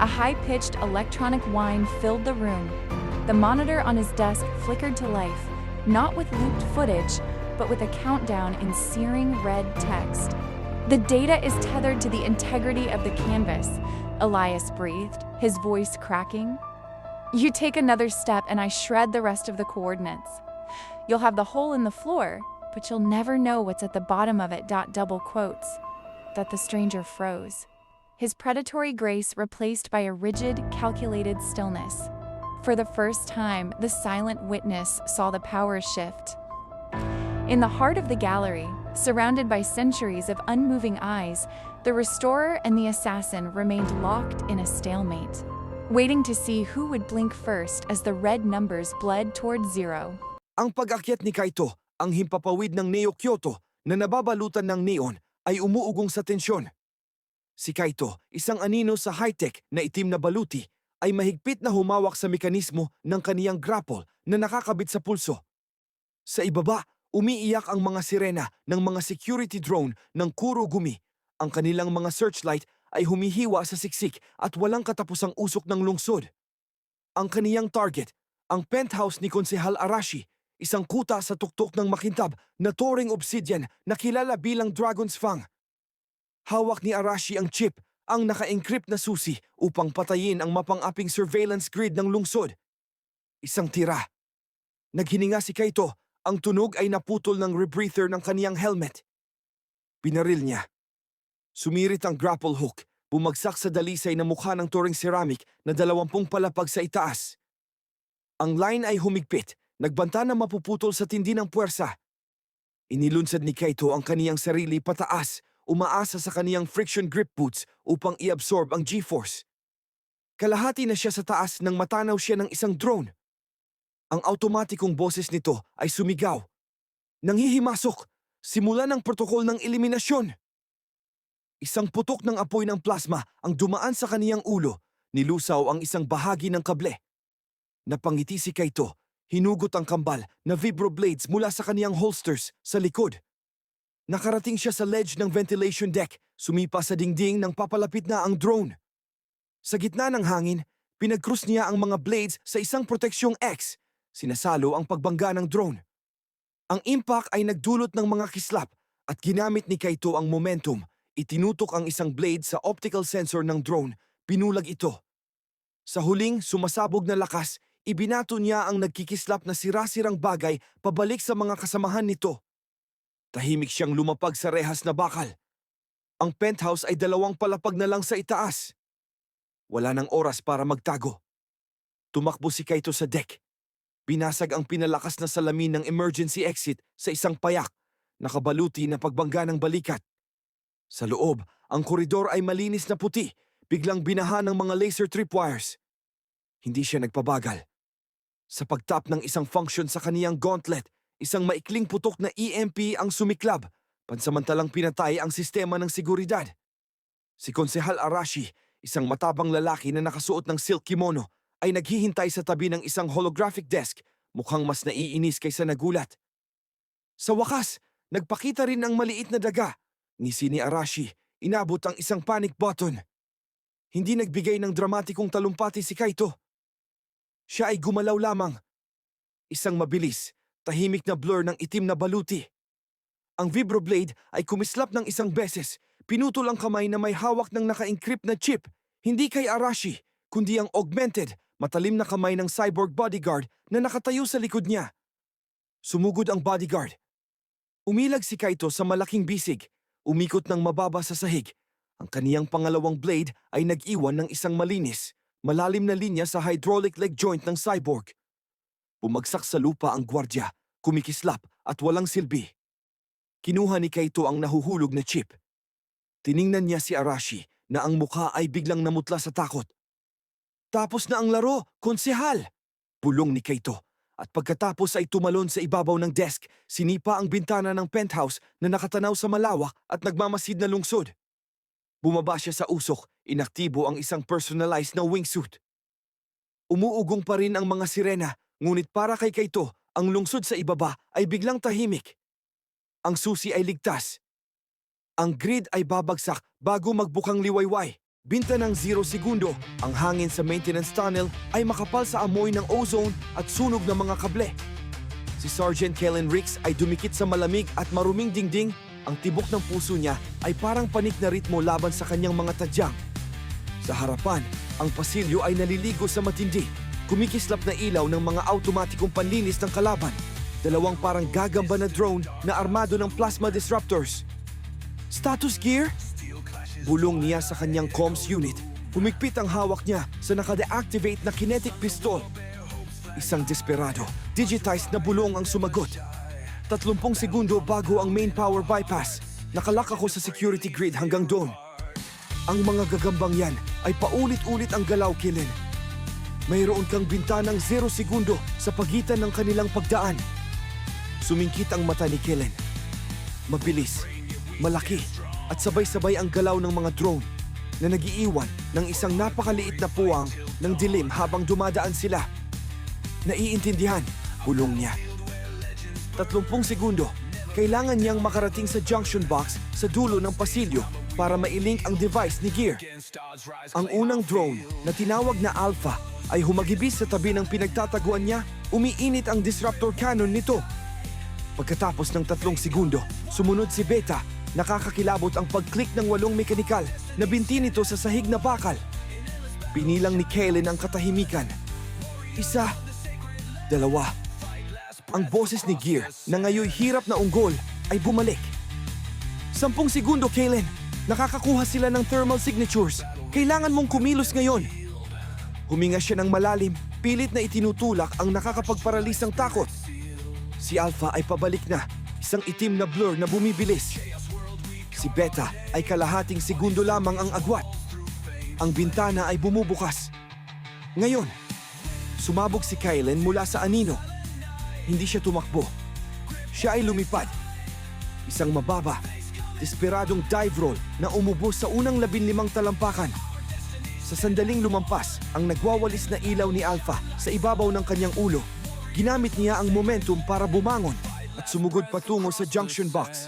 A high-pitched electronic whine filled the room. The monitor on his desk flickered to life, not with looped footage, but with a countdown in searing red text. "The data is tethered to the integrity of the canvas," Elias breathed, his voice cracking. "You take another step and I shred the rest of the coordinates. You'll have the hole in the floor, but you'll never know what's at the bottom of it." Double quotes. That the stranger froze. His predatory grace replaced by a rigid, calculated stillness. For the first time, the silent witness saw the power shift. In the heart of the gallery, surrounded by centuries of unmoving eyes, the restorer and the assassin remained locked in a stalemate, waiting to see who would blink first as the red numbers bled toward zero. Ang pag-akyat ni Kaito, ang himpapawid ng Neo Kyoto na nababalutan ng neon, ay umuugong sa tensyon. Si Kaito, isang anino sa high-tech na itim na baluti, ay mahigpit na humawak sa mekanismo ng kaniyang grapple na nakakabit sa pulso. Sa ibaba, umiiyak ang mga sirena ng mga security drone ng Kurogumi Ang kanilang mga searchlight ay humihiwa sa siksik at walang katapusang usok ng lungsod. Ang kaniyang target, ang penthouse ni Konsehal Arashi, isang kuta sa tuktok ng makintab na toring obsidian na kilala bilang Dragon's Fang. Hawak ni Arashi ang chip, ang naka-encrypt na susi upang patayin ang mapang-aping surveillance grid ng lungsod. Isang tira. Naghininga si Kaito, ang tunog ay naputol ng rebreather ng kaniyang helmet. Pinaril niya. Sumirit ang grapple hook, bumagsak sa dalisay na mukha ng toring ceramic na 20 palapag sa itaas. Ang line ay humigpit, nagbanta na mapuputol sa tindi ng puwersa. Inilunsad ni Kaito ang kaniyang sarili pataas, umaasa sa kaniyang friction grip boots upang i-absorb ang G-force. Kalahati na siya sa taas nang matanaw siya ng isang drone. Ang automatikong boses nito ay sumigaw. Nanghihimasok, simula ng protokol ng eliminasyon. Isang putok ng apoy ng plasma ang dumaan sa kaniyang ulo, nilusaw ang isang bahagi ng kable. Napangiti si Kaito, hinugot ang kambal na vibroblades mula sa kaniyang holsters sa likod. Nakarating siya sa ledge ng ventilation deck, sumipa sa dingding nang papalapit na ang drone. Sa gitna ng hangin, pinagkrus niya ang mga blades sa isang proteksyong X. Sinasalo ang pagbangga ng drone. Ang impact ay nagdulot ng mga kislap at ginamit ni Kaito ang momentum. Itinutok ang isang blade sa optical sensor ng drone, pinulag ito. Sa huling sumasabog na lakas, ibinato niya ang nagkikislap na sira-sirang bagay pabalik sa mga kasamahan nito. Tahimik siyang lumapag sa rehas na bakal. Ang penthouse ay 2 palapag na lang sa itaas. Wala nang oras para magtago. Tumakbo si Kaito sa deck. Binasag ang pinalakas na salamin ng emergency exit sa isang payak, nakabaluti na pagbangga ng balikat. Sa loob, ang koridor ay malinis na puti, biglang binaha ng mga laser tripwires. Hindi siya nagpabagal. Sa pagtap ng isang function sa kaniyang gauntlet, isang maikling putok na EMP ang sumiklab, pansamantalang pinatay ang sistema ng seguridad. Si Konsehal Arashi, isang matabang lalaki na nakasuot ng silk kimono, ay naghihintay sa tabi ng isang holographic desk, mukhang mas naiinis kaysa nagulat. Sa wakas, nagpakita rin ang maliit na daga. Ngisi ni Arashi, inabot ang isang panic button. Hindi nagbigay ng dramatikong talumpati si Kaito. Siya ay gumalaw lamang. Isang mabilis, tahimik na blur ng itim na baluti. Ang vibroblade ay kumislap ng isang beses, pinutol ang kamay na may hawak ng naka-encrypt na chip, hindi kay Arashi, kundi ang augmented, matalim na kamay ng cyborg bodyguard na nakatayo sa likod niya. Sumugod ang bodyguard. Umilag si Kaito sa malaking bisig, umikot ng mababa sa sahig. Ang kaniyang pangalawang blade ay nag-iwan ng isang malinis, malalim na linya sa hydraulic leg joint ng cyborg. Bumagsak sa lupa ang gwardya, kumikislap at walang silbi. Kinuha ni Kaito ang nahuhulog na chip. Tiningnan niya si Arashi na ang mukha ay biglang namutla sa takot. Tapos na ang laro, konsehal! Bulong ni Kaito. At pagkatapos ay tumalon sa ibabaw ng desk, sinipa ang bintana ng penthouse na nakatanaw sa malawak at nagmamasid na lungsod. Bumaba siya sa usok, inaktibo ang isang personalized na wingsuit. Umuugong pa rin ang mga sirena, ngunit para kay Kaito, ang lungsod sa ibaba ay biglang tahimik. Ang susi ay ligtas. Ang grid ay babagsak bago magbukang liwayway. Binta ng 0 segundo, ang hangin sa maintenance tunnel ay makapal sa amoy ng ozone at sunog ng mga kable. Si Sergeant Kellen Ricks ay dumikit sa malamig at maruming dingding. Ang tibok ng puso niya ay parang panik na ritmo laban sa kanyang mga tadyang. Sa harapan, ang pasilyo ay naliligo sa matindi. Kumikislap na ilaw ng mga automatikong panlinis ng kalaban. 2 parang gagamba na drone na armado ng plasma disruptors. Status gear? Bulong niya sa kanyang comms unit. Humigpit ang hawak niya sa naka-deactivate na kinetic pistol. Isang desperado, digitized na bulong ang sumagot. 30 segundo bago ang main power bypass. Nakalak ako sa security grid hanggang doon. Ang mga gagambang yan ay paulit-ulit ang galaw, Kellen. Mayroon kang bintanang 0 segundo sa pagitan ng kanilang pagdaan. Sumingkit ang mata ni Kellen. Mabilis, malaki, at sabay-sabay ang galaw ng mga drone na nagiiwan ng isang napakaliit na puwang ng dilim habang dumadaan sila. Naiintindihan, bulong niya. 30 segundo, kailangan niyang makarating sa junction box sa dulo ng pasilyo para mailink ang device ni Gear. Ang unang drone na tinawag na Alpha ay humagibis sa tabi ng pinagtataguan niya, umiinit ang disruptor cannon nito. Pagkatapos ng 3 segundo, sumunod si Beta. Nakakakilabot ang pag-click ng 8 mekanikal na binti nito sa sahig na bakal. Pinilang ni Kalen ang katahimikan. 1, 2. Ang boses ni Gear na ngayoy hirap na unggol ay bumalik. 10 segundo, Kalen. Nakakakuha sila ng thermal signatures. Kailangan mong kumilos ngayon. Huminga siya ng malalim, pilit na itinutulak ang nakakapagparalisang takot. Si Alpha ay pabalik na, isang itim na blur na bumibilis. Si Beta ay kalahating segundo lamang ang agwat. Ang bintana ay bumubukas. Ngayon, sumabog si Kylen mula sa anino. Hindi siya tumakbo. Siya ay lumipad. Isang mababa, desperadong dive roll na umubos sa unang 15 talampakan. Sa sandaling lumampas, ang nagwawalis na ilaw ni Alpha sa ibabaw ng kanyang ulo. Ginamit niya ang momentum para bumangon at sumugod patungo sa junction box.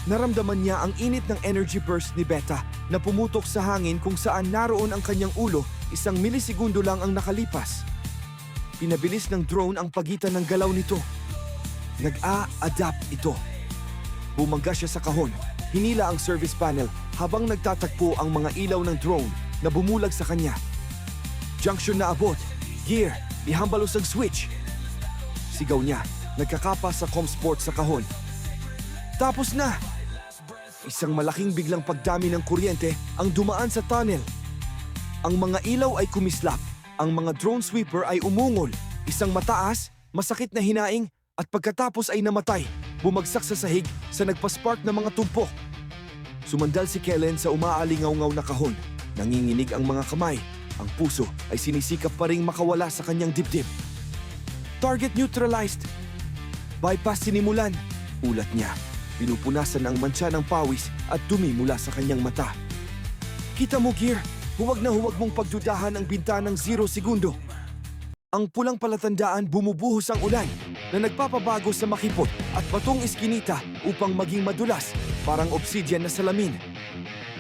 Naramdaman niya ang init ng energy burst ni Beta na pumutok sa hangin kung saan naroon ang kanyang ulo, 1 milisegundo lang ang nakalipas. Pinabilis ng drone ang pagitan ng galaw nito. Nag-a-adapt ito. Bumangga siya sa kahon, hinila ang service panel habang nagtatagpo ang mga ilaw ng drone na bumulag sa kanya. Junction na abot. Gear, ihambalos ang switch. Sigaw niya, nagkakapa sa comsport sa kahon. Tapos na! Isang malaking biglang pagdami ng kuryente ang dumaan sa tunnel. Ang mga ilaw ay kumislap, ang mga drone sweeper ay umungol, isang mataas, masakit na hinaing at pagkatapos ay namatay, bumagsak sa sahig sa nagpa-spark na mga tumpok. Sumandal si Kellen sa umaalingaw-ngaw na kahon. Nanginginig ang mga kamay, ang puso ay sinisikap pa ring makawala sa kanyang dibdib. Target neutralized. Bypass sinimulan, ulat niya. Pinupunasan ang mantsa ng pawis at dumi mula sa kanyang mata. Kita mo, Gear, huwag na huwag mong pagdudahan ang bintanang 0 segundo. Ang pulang palatandaan bumubuhos ang ulan na nagpapabago sa makipot at batong iskinita upang maging madulas, parang obsidian na salamin.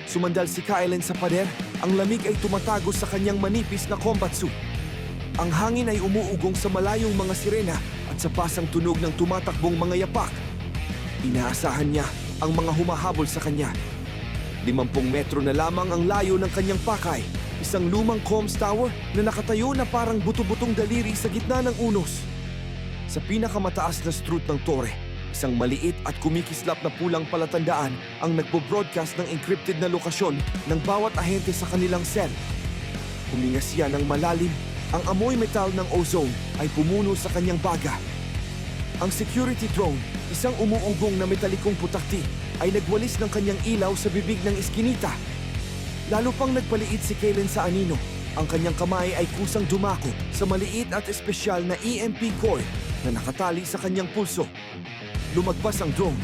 Sumandal si Kylen sa pader, ang lamig ay tumatago sa kanyang manipis na combat suit. Ang hangin ay umuugong sa malayong mga sirena at sa pasang tunog ng tumatakbong mga yapak. Inaasahan niya ang mga humahabol sa kanya. 50 metro na lamang ang layo ng kanyang pakay, isang lumang comms tower na nakatayo na parang buto-butong daliri sa gitna ng unos. Sa pinakamataas na strut ng tore, isang maliit at kumikislap na pulang palatandaan ang nagbo-broadcast ng encrypted na lokasyon ng bawat ahente sa kanilang cell. Huminga siya ng malalim, ang amoy metal ng ozone ay pumuno sa kanyang baga. Ang security drone, isang umuugong na metalikong putakti, ay nagwalis ng kanyang ilaw sa bibig ng iskinita. Lalo pang nagpaliit si Kalen sa anino. Ang kanyang kamay ay kusang dumako sa maliit at espesyal na EMP coil na nakatali sa kanyang pulso. Lumagpas ang drone.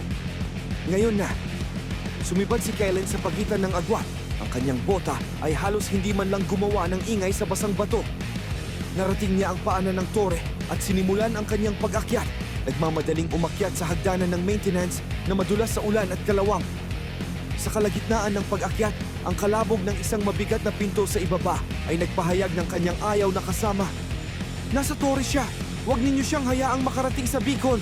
Ngayon na, sumibad si Kalen sa pagitan ng agwat. Ang kanyang bota ay halos hindi man lang gumawa ng ingay sa basang bato. Narating niya ang paanan ng tore at sinimulan ang kanyang pag-akyat. Nagmamadaling umakyat sa hagdanan ng maintenance na madulas sa ulan at kalawang. Sa kalagitnaan ng pag-akyat, ang kalabog ng isang mabigat na pinto sa ibaba ay nagpahayag ng kanyang ayaw na kasama. Nasa tore siya! Huwag ninyo siyang hayaang makarating sa beacon!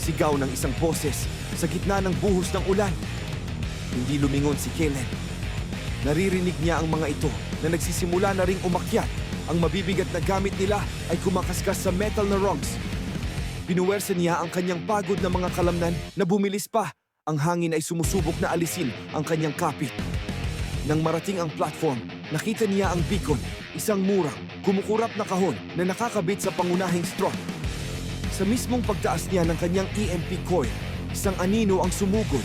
Sigaw ng isang boses sa gitna ng buhos ng ulan. Hindi lumingon si Kellen. Naririnig niya ang mga ito na nagsisimula na ring umakyat. Ang mabibigat na gamit nila ay kumakaskas sa metal na rungs. Pinuwersa niya ang kanyang pagod na mga kalamnan na bumilis pa. Ang hangin ay sumusubok na alisin ang kanyang kapit. Nang marating ang platform, nakita niya ang beacon, isang murang, kumukurap na kahon na nakakabit sa pangunahing strut. Sa mismong pagtaas niya ng kanyang EMP coil, isang anino ang sumugod.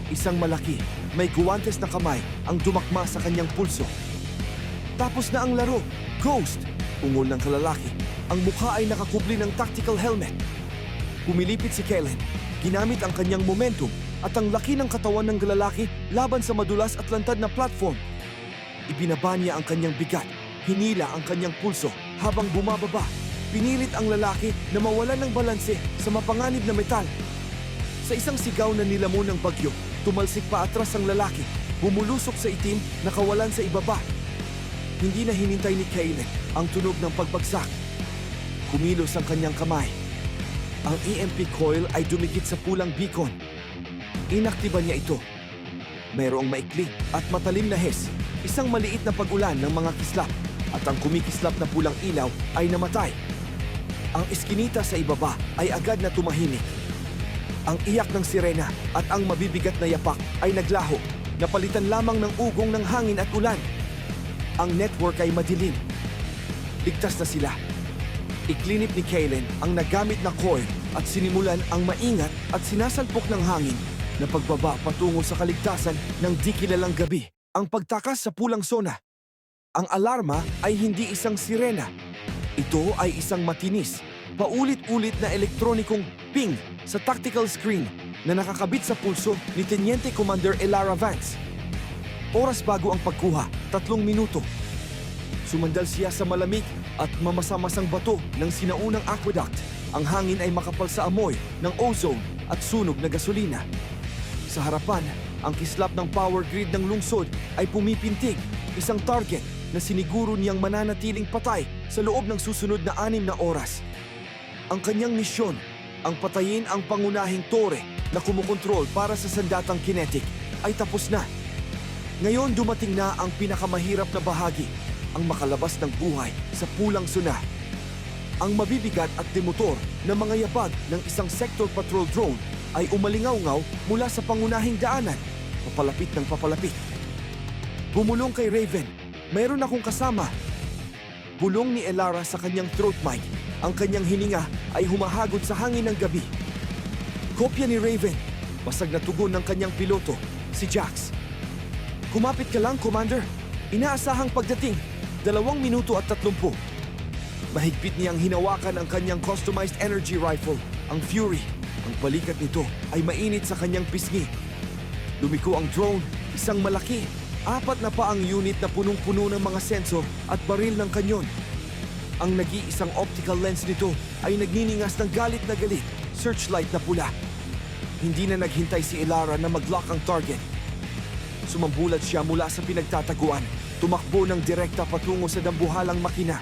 Isang malaki, may guwantes na kamay ang dumakma sa kanyang pulso. Tapos na ang laro, Ghost! Ungol ng kalalaki. Ang mukha ay nakakubli ng tactical helmet. Pumilipit si Kellen, ginamit ang kanyang momentum at ang laki ng katawan ng lalaki laban sa madulas at lantad na platform. Ibinaba niya ang kanyang bigat, hinila ang kanyang pulso habang bumababa. Pinilit ang lalaki na mawalan ng balanse sa mapanganib na metal. Sa isang sigaw na nilamon ng bagyo, Tumalsik pa atras ang lalaki, bumulusok sa itim na kawalan sa ibaba. Hindi na hinintay ni Kaylen ang tunog ng pagbagsak. Kumilos ang kanyang kamay. Ang EMP coil ay dumikit sa pulang beacon. Inaktiba niya ito. Mayroong maikli at matalim na hes, isang maliit na pag-ulan ng mga kislap, at ang kumikislap na pulang ilaw ay namatay. Ang iskinita sa ibaba ay agad na tumahimik. Ang iyak ng sirena at ang mabibigat na yapak ay naglaho, napalitan lamang ng ugong ng hangin at ulan. Ang network ay madilim. Ligtas na sila. Iklinip ni Kaylen ang nagamit na coil at sinimulan ang maingat at sinasalpok ng hangin na pagbaba patungo sa kaligtasan ng di kilalang gabi. Ang pagtakas sa pulang sona. Ang alarma ay hindi isang sirena. Ito ay isang matinis, paulit-ulit na elektronikong ping sa tactical screen na nakakabit sa pulso ni Teniente Commander Elara Vance. Oras bago ang pagkuha, 3 minuto. Sumandal siya sa malamig at mamasa-masang bato ng sinaunang aqueduct. Ang hangin ay makapal sa amoy ng ozone at sunog na gasolina. Sa harapan, ang kislap ng power grid ng lungsod ay pumipintig, isang target na siniguro niyang mananatiling patay sa loob ng susunod na 6 na oras. Ang kanyang misyon, ang patayin ang pangunahing tore na kumukontrol para sa sandatang kinetic, ay tapos na. Ngayon dumating na ang pinakamahirap na bahagi, ang makalabas ng buhay sa pulang suna. Ang mabibigat at demotor na mga yabag ng isang sector patrol drone ay umalingaw-ngaw mula sa pangunahing daanan, papalapit ng papalapit. Bumulong kay Raven, mayroon akong kasama. Bulong ni Elara sa kanyang throat mic. Ang kanyang hininga ay humahagod sa hangin ng gabi. Kopya ni Raven, basag na tugon ng kanyang piloto, si Jax. Kumapit ka lang, Commander. Inaasahang pagdating, 2 minuto at 30. Mahigpit niyang hinawakan ang kanyang customized energy rifle, ang Fury. Ang balikat nito ay mainit sa kanyang pisngi. Lumiko ang drone, isang malaki, 4 na pa ang unit na punong-puno ng mga sensor at baril ng kanyon. Ang nag-iisang optical lens nito ay nagniningas ng galit na galit, searchlight na pula. Hindi na naghintay si Elara na mag-lock ang target. Sumambulat siya mula sa pinagtataguan, tumakbo ng direkta patungo sa dambuhalang makina.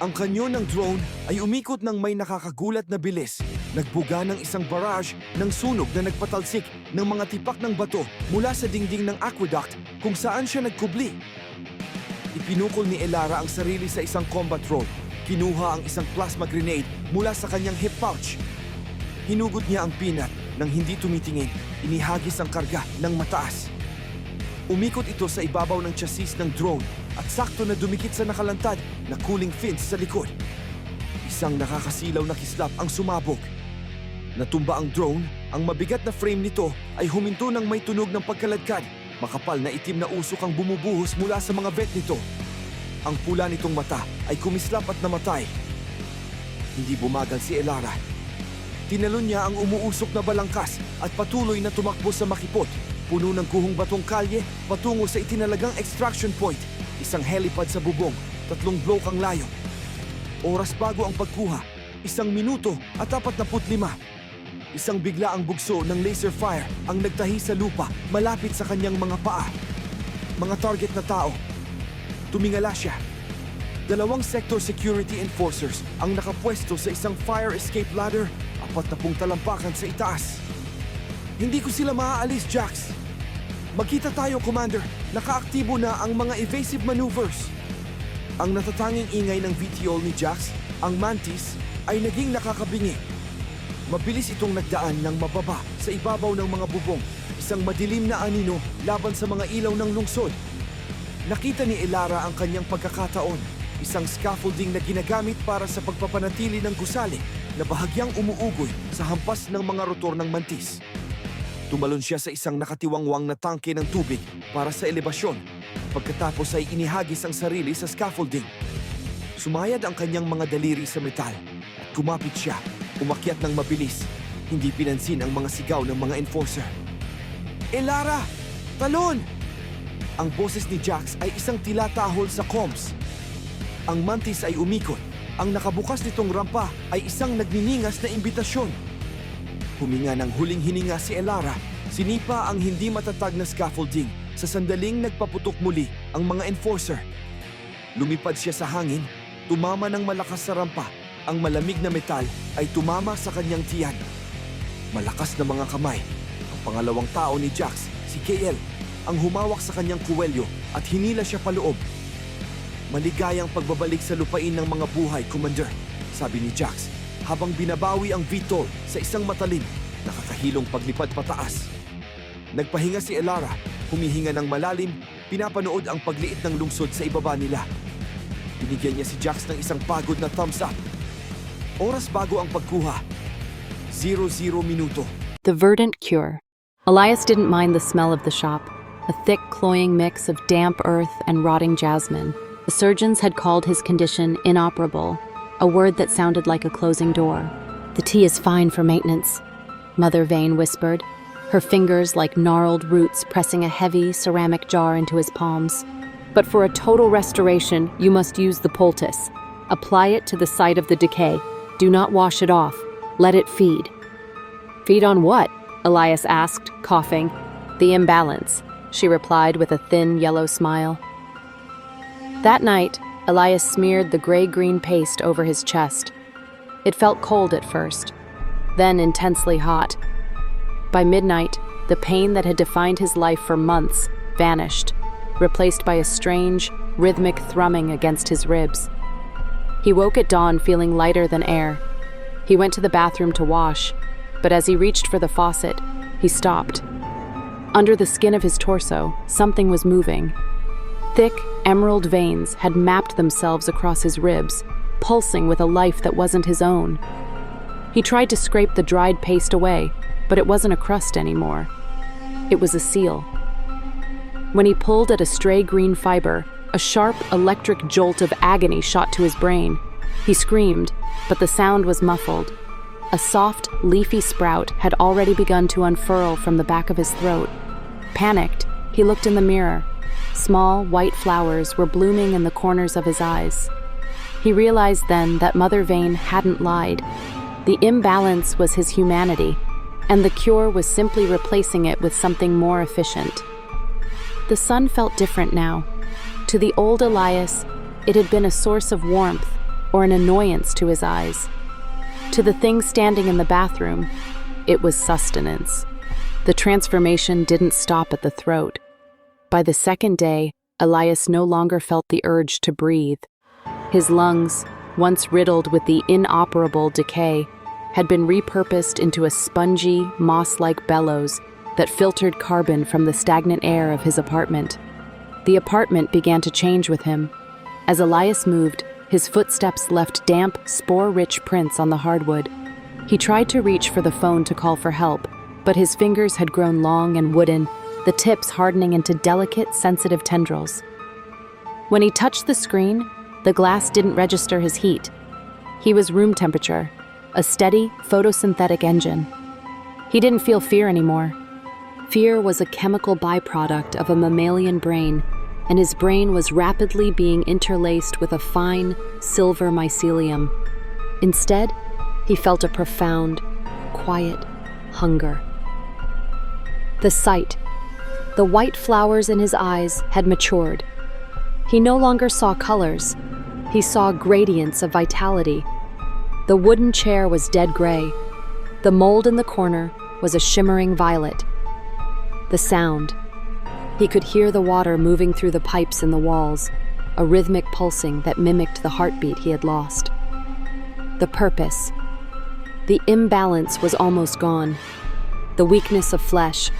Ang kanyon ng drone ay umikot ng may nakakagulat na bilis. Nagbuga ng isang barrage ng sunog na nagpatalsik ng mga tipak ng bato mula sa dingding ng aqueduct kung saan siya nagkubli. Ipinukol ni Elara ang sarili sa isang combat roll. Kinuha ang isang plasma grenade mula sa kanyang hip pouch. Hinugot niya ang peanut nang hindi tumitingin. Inihagis ang karga ng mataas. Umikot ito sa ibabaw ng chassis ng drone at sakto na dumikit sa nakalantad na cooling fins sa likod. Isang nakakasilaw na kislap ang sumabog. Natumba ang drone, ang mabigat na frame nito ay huminto ng may tunog ng pagkaladkad. Makapal na itim na usok ang bumubuhos mula sa mga vent nito. Ang pula nitong mata ay kumislap at namatay. Hindi bumagal si Elara. Tinalon niya ang umuusok na balangkas at patuloy na tumakbo sa makipot. Puno ng guhong batong kalye patungo sa itinalagang extraction point. Isang helipad sa bubong, 3 block ang layo. Oras bago ang pagkuha, 1 minuto at 45. Isang biglaang bugso ng laser fire ang nagtahi sa lupa malapit sa kanyang mga paa. Mga target na tao. Tumingala siya. 2 sector security enforcers ang nakapwesto sa isang fire escape ladder, 40 talampakan sa itaas. Hindi ko sila maaalis, Jax. Magkita tayo, Commander. Nakaaktibo na ang mga evasive maneuvers. Ang natatanging ingay ng VTOL ni Jax, ang Mantis, ay naging nakakabingi. Mabilis itong nagdaan ng mababa sa ibabaw ng mga bubong, isang madilim na anino laban sa mga ilaw ng lungsod. Nakita ni Elara ang kanyang pagkakataon, isang scaffolding na ginagamit para sa pagpapanatili ng gusali na bahagyang umuugoy sa hampas ng mga rotor ng Mantis. Tumalon siya sa isang nakatiwangwang na tangke ng tubig para sa elevasyon. Pagkatapos ay inihagis ang sarili sa scaffolding. Sumayad ang kanyang mga daliri sa metal at kumapit siya. Umakyat ng mabilis, hindi pinansin ang mga sigaw ng mga enforcer. Elara! Talon! Ang boses ni Jax ay isang tilatahol sa comms. Ang Mantis ay umikot. Ang nakabukas nitong rampa ay isang nagniningas na imbitasyon. Huminga ng huling hininga si Elara Sinipa ang hindi matatag na scaffolding sa sandaling nagpaputok muli ang mga enforcer. Lumipad siya sa hangin, tumama ng malakas sa rampa. Ang malamig na metal ay tumama sa kanyang tiyan. Malakas na mga kamay. Ang pangalawang tao ni Jax, si KL, ang humawak sa kanyang kuwelyo at hinila siya paloob. Maligayang pagbabalik sa lupain ng mga buhay, Commander, sabi ni Jax, habang binabawi ang VTOL sa isang matalim, nakakahilong paglipad pataas. Nagpahinga si Elara, humihinga ng malalim, pinapanood ang pagliit ng lungsod sa ibaba nila. Binigyan niya si Jax ng isang pagod na thumbs up. Oras bago ang pagkuha. 00 minuto. The verdant cure. Elias didn't mind the smell of the shop, a thick, cloying mix of damp earth and rotting jasmine. The surgeons had called his condition inoperable, a word that sounded like a closing door. "The tea is fine for maintenance," Mother Vane whispered, her fingers like gnarled roots pressing a heavy ceramic jar into his palms. "But for a total restoration, you must use the poultice. Apply it to the site of the decay. Do not wash it off. Let it feed." "Feed on what?" Elias asked, coughing. "The imbalance," she replied with a thin yellow smile. That night, Elias smeared the gray-green paste over his chest. It felt cold at first, then intensely hot. By midnight, the pain that had defined his life for months vanished, replaced by a strange, rhythmic thrumming against his ribs. He woke at dawn feeling lighter than air. He went to the bathroom to wash, but as he reached for the faucet, he stopped. Under the skin of his torso, something was moving. Thick, emerald veins had mapped themselves across his ribs, pulsing with a life that wasn't his own. He tried to scrape the dried paste away, but it wasn't a crust anymore. It was a seal. When he pulled at a stray green fiber, a sharp electric jolt of agony shot to his brain. He screamed, but the sound was muffled. A soft, leafy sprout had already begun to unfurl from the back of his throat. Panicked, he looked in the mirror. Small, white flowers were blooming in the corners of his eyes. He realized then that Mother Vane hadn't lied. The imbalance was his humanity, and the cure was simply replacing it with something more efficient. The sun felt different now. To the old Elias, it had been a source of warmth or an annoyance to his eyes. To the thing standing in the bathroom, it was sustenance. The transformation didn't stop at the throat. By the second day, Elias no longer felt the urge to breathe. His lungs, once riddled with the inoperable decay, had been repurposed into a spongy, moss-like bellows that filtered carbon from the stagnant air of his apartment. The apartment began to change with him. As Elias moved, his footsteps left damp, spore-rich prints on the hardwood. He tried to reach for the phone to call for help, but his fingers had grown long and wooden, the tips hardening into delicate, sensitive tendrils. When he touched the screen, the glass didn't register his heat. He was room temperature, a steady, photosynthetic engine. He didn't feel fear anymore. Fear was a chemical byproduct of a mammalian brain, and his brain was rapidly being interlaced with a fine, silver mycelium. Instead, he felt a profound, quiet hunger. The sight, the white flowers in his eyes had matured. He no longer saw colors. He saw gradients of vitality. The wooden chair was dead gray. The mold in the corner was a shimmering violet. The sound. He could hear the water moving through the pipes in the walls, a rhythmic pulsing that mimicked the heartbeat he had lost. The purpose. The imbalance was almost gone. The weakness of flesh,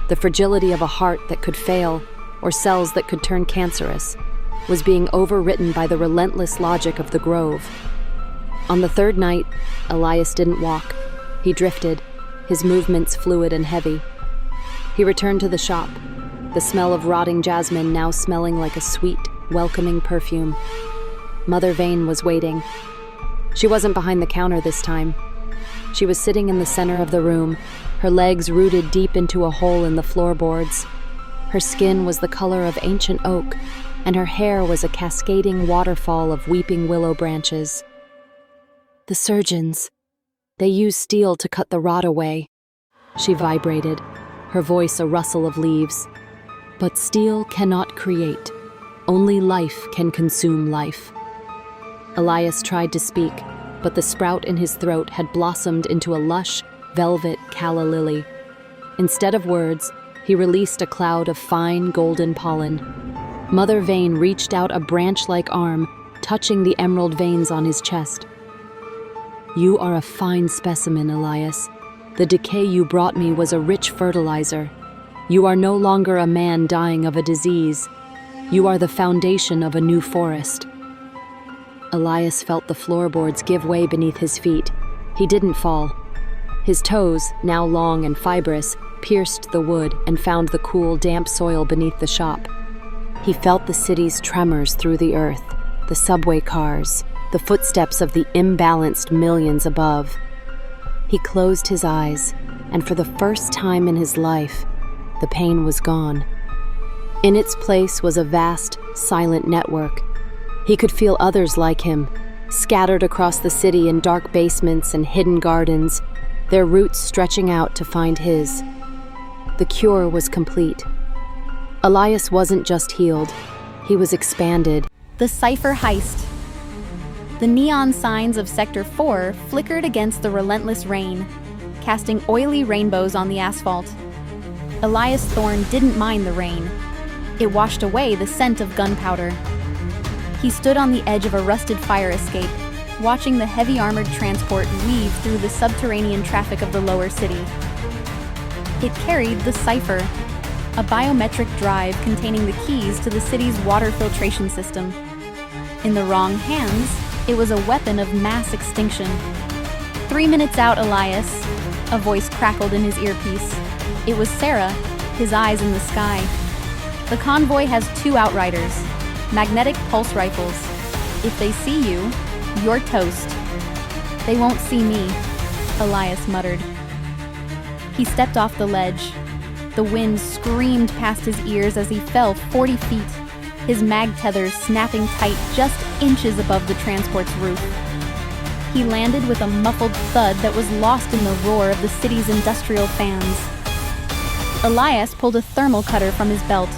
the fragility of a heart that could fail, or cells that could turn cancerous, was being overwritten by the relentless logic of the grove. On the third night, Elias didn't walk. He drifted, his movements fluid and heavy. He returned to the shop, the smell of rotting jasmine now smelling like a sweet, welcoming perfume. Mother Vane was waiting. She wasn't behind the counter this time. She was sitting in the center of the room, her legs rooted deep into a hole in the floorboards. Her skin was the color of ancient oak, and her hair was a cascading waterfall of weeping willow branches. "The surgeons. They use steel to cut the rot away." She vibrated, her voice a rustle of leaves. But steel cannot create. Only life can consume life. Elias tried to speak, but the sprout in his throat had blossomed into a lush, velvet calla lily. Instead of words, he released a cloud of fine golden pollen. Mother Vane reached out a branch-like arm, touching the emerald veins on his chest. You are a fine specimen, Elias. The decay you brought me was a rich fertilizer. You are no longer a man dying of a disease. You are the foundation of a new forest. Elias felt the floorboards give way beneath his feet. He didn't fall. His toes, now long and fibrous, pierced the wood and found the cool, damp soil beneath the shop. He felt the city's tremors through the earth, the subway cars, the footsteps of the imbalanced millions above. He closed his eyes, and for the first time in his life, the pain was gone. In its place was a vast, silent network. He could feel others like him, scattered across the city in dark basements and hidden gardens, their roots stretching out to find his. The cure was complete. Elias wasn't just healed, he was expanded. The Cypher Heist. The neon signs of Sector 4 flickered against the relentless rain, casting oily rainbows on the asphalt. Elias Thorne didn't mind the rain. It washed away the scent of gunpowder. He stood on the edge of a rusted fire escape, watching the heavy armored transport weave through the subterranean traffic of the lower city. It carried the Cypher, a biometric drive containing the keys to the city's water filtration system. In the wrong hands, it was a weapon of mass extinction. 3 minutes out, Elias, a voice crackled in his earpiece. It was Sarah, his eyes in the sky. The convoy has 2 outriders, magnetic pulse rifles. If they see you, you're toast. They won't see me, Elias muttered. He stepped off the ledge. The wind screamed past his ears as he fell 40 feet, his mag tethers snapping tight just inches above the transport's roof. He landed with a muffled thud that was lost in the roar of the city's industrial fans. Elias pulled a thermal cutter from his belt.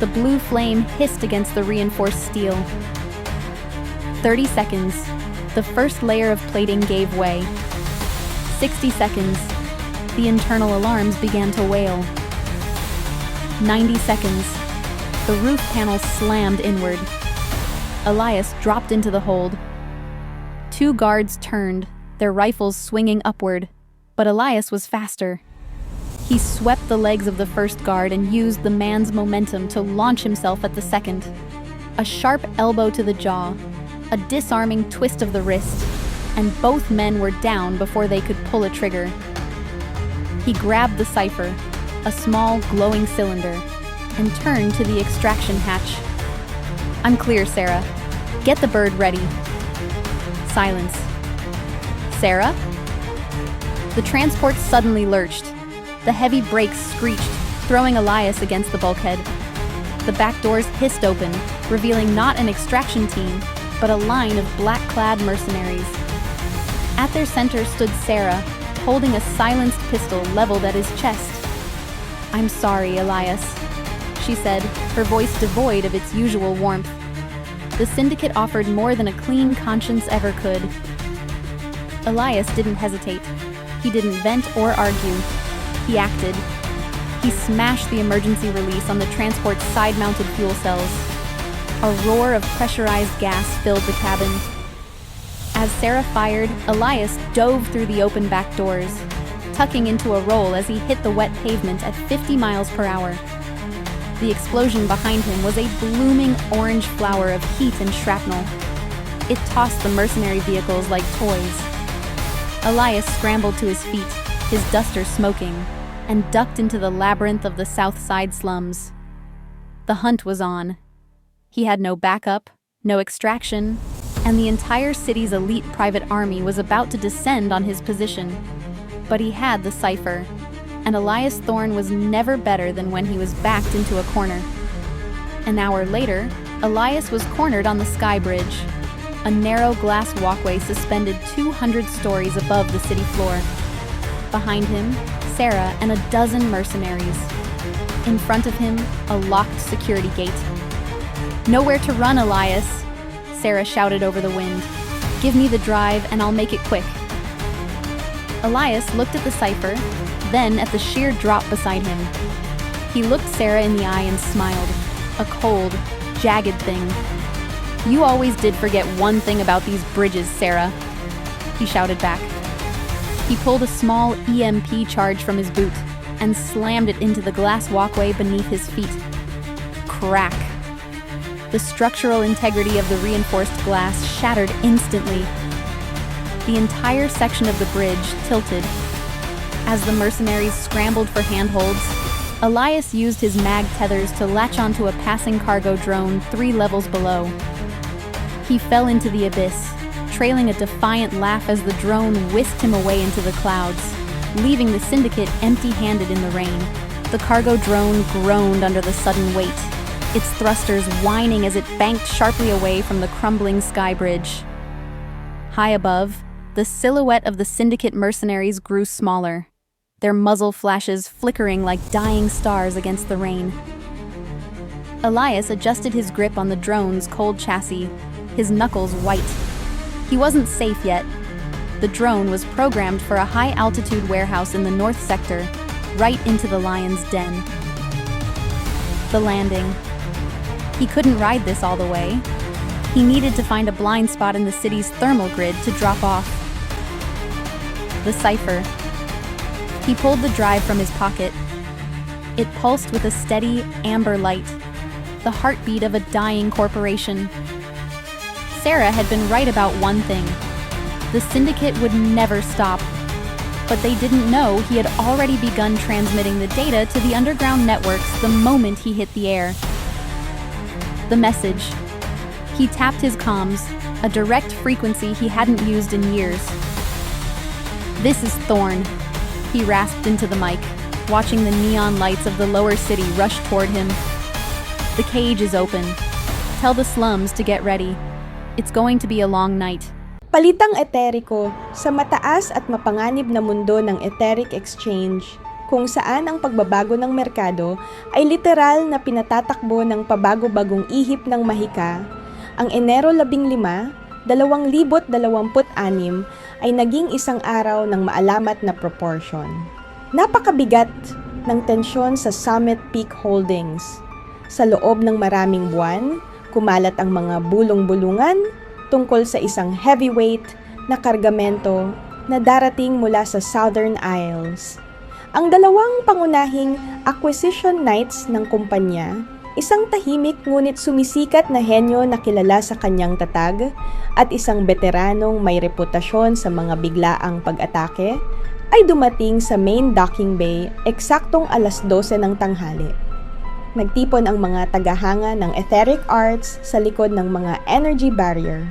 The blue flame hissed against the reinforced steel. 30 seconds. The first layer of plating gave way. 60 seconds. The internal alarms began to wail. 90 seconds. The roof panels slammed inward. Elias dropped into the hold. 2 guards turned, their rifles swinging upward, but Elias was faster. He swept the legs of the first guard and used the man's momentum to launch himself at the second. A sharp elbow to the jaw, a disarming twist of the wrist, and both men were down before they could pull a trigger. He grabbed the Cypher, a small, glowing cylinder, and turned to the extraction hatch. "I'm clear, Sarah. Get the bird ready." Silence. "Sarah?" The transport suddenly lurched. The heavy brakes screeched, throwing Elias against the bulkhead. The back doors hissed open, revealing not an extraction team, but a line of black-clad mercenaries. At their center stood Sarah, holding a silenced pistol leveled at his chest. "I'm sorry, Elias," she said, her voice devoid of its usual warmth. The syndicate offered more than a clean conscience ever could. Elias didn't hesitate. He didn't vent or argue. He acted. He smashed the emergency release on the transport's side-mounted fuel cells. A roar of pressurized gas filled the cabin. As Sarah fired, Elias dove through the open back doors, tucking into a roll as he hit the wet pavement at 50 miles per hour. The explosion behind him was a blooming orange flower of heat and shrapnel. It tossed the mercenary vehicles like toys. Elias scrambled to his feet, his duster smoking, and ducked into the labyrinth of the South Side slums. The hunt was on. He had no backup, no extraction, and the entire city's elite private army was about to descend on his position. But he had the Cypher, and Elias Thorne was never better than when he was backed into a corner. An hour later, Elias was cornered on the Sky Bridge, a narrow glass walkway suspended 200 stories above the city floor. Behind him, Sarah and a dozen mercenaries. In front of him, a locked security gate. "Nowhere to run, Elias," Sarah shouted over the wind. "Give me the drive and I'll make it quick." Elias looked at the cipher, then at the sheer drop beside him. He looked Sarah in the eye and smiled, a cold, jagged thing. "You always did forget one thing about these bridges, Sarah," he shouted back. He pulled a small EMP charge from his boot and slammed it into the glass walkway beneath his feet. Crack. The structural integrity of the reinforced glass shattered instantly. The entire section of the bridge tilted. As the mercenaries scrambled for handholds, Elias used his mag tethers to latch onto a passing cargo drone 3 levels below. He fell into the abyss, trailing a defiant laugh as the drone whisked him away into the clouds, leaving the syndicate empty-handed in the rain. The cargo drone groaned under the sudden weight, its thrusters whining as it banked sharply away from the crumbling sky bridge. High above, the silhouette of the syndicate mercenaries grew smaller, their muzzle flashes flickering like dying stars against the rain. Elias adjusted his grip on the drone's cold chassis, his knuckles white. He wasn't safe yet. The drone was programmed for a high-altitude warehouse in the north sector, right into the lion's den. The landing. He couldn't ride this all the way. He needed to find a blind spot in the city's thermal grid to drop off. The cipher. He pulled the drive from his pocket. It pulsed with a steady, amber light, the heartbeat of a dying corporation. Sarah had been right about one thing. The syndicate would never stop. But they didn't know he had already begun transmitting the data to the underground networks the moment he hit the air. The message. He tapped his comms, a direct frequency he hadn't used in years. "This is Thorn," he rasped into the mic, watching the neon lights of the lower city rush toward him. "The cage is open. Tell the slums to get ready. It's going to be a long night." Palitang eteriko sa mataas at mapanganib na mundo ng Etheric Exchange, kung saan ang pagbabago ng merkado ay literal na pinatatakbo ng pabago-bagong ihip ng mahika, ang Enero 15, 2026 ay naging isang araw ng maalamat na proportion. Napakabigat ng tensyon sa Summit Peak Holdings. Sa loob ng maraming buwan, kumalat ang mga bulong-bulungan tungkol sa isang heavyweight na kargamento na darating mula sa Southern Isles. Ang dalawang pangunahing acquisition knights ng kumpanya, isang tahimik ngunit sumisikat na henyo na kilala sa kanyang tatag at isang veteranong may reputasyon sa mga biglaang pag-atake, ay dumating sa main docking bay eksaktong 12:00 ng tanghali. Nagtipon ang mga tagahanga ng etheric arts sa likod ng mga energy barrier.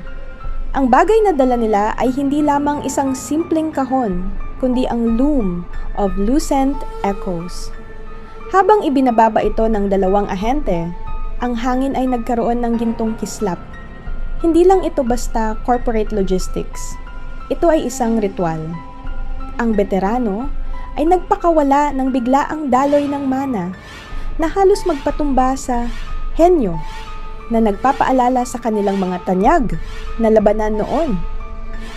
Ang bagay na dala nila ay hindi lamang isang simpleng kahon, kundi ang loom of lucent echoes. Habang ibinababa ito ng dalawang ahente, ang hangin ay nagkaroon ng gintong kislap. Hindi lang ito basta corporate logistics. Ito ay isang ritual. Ang veterano ay nagpakawala ng biglaang daloy ng mana na halos magpatumba sa henyo na nagpapaalala sa kanilang mga tanyag na labanan noon.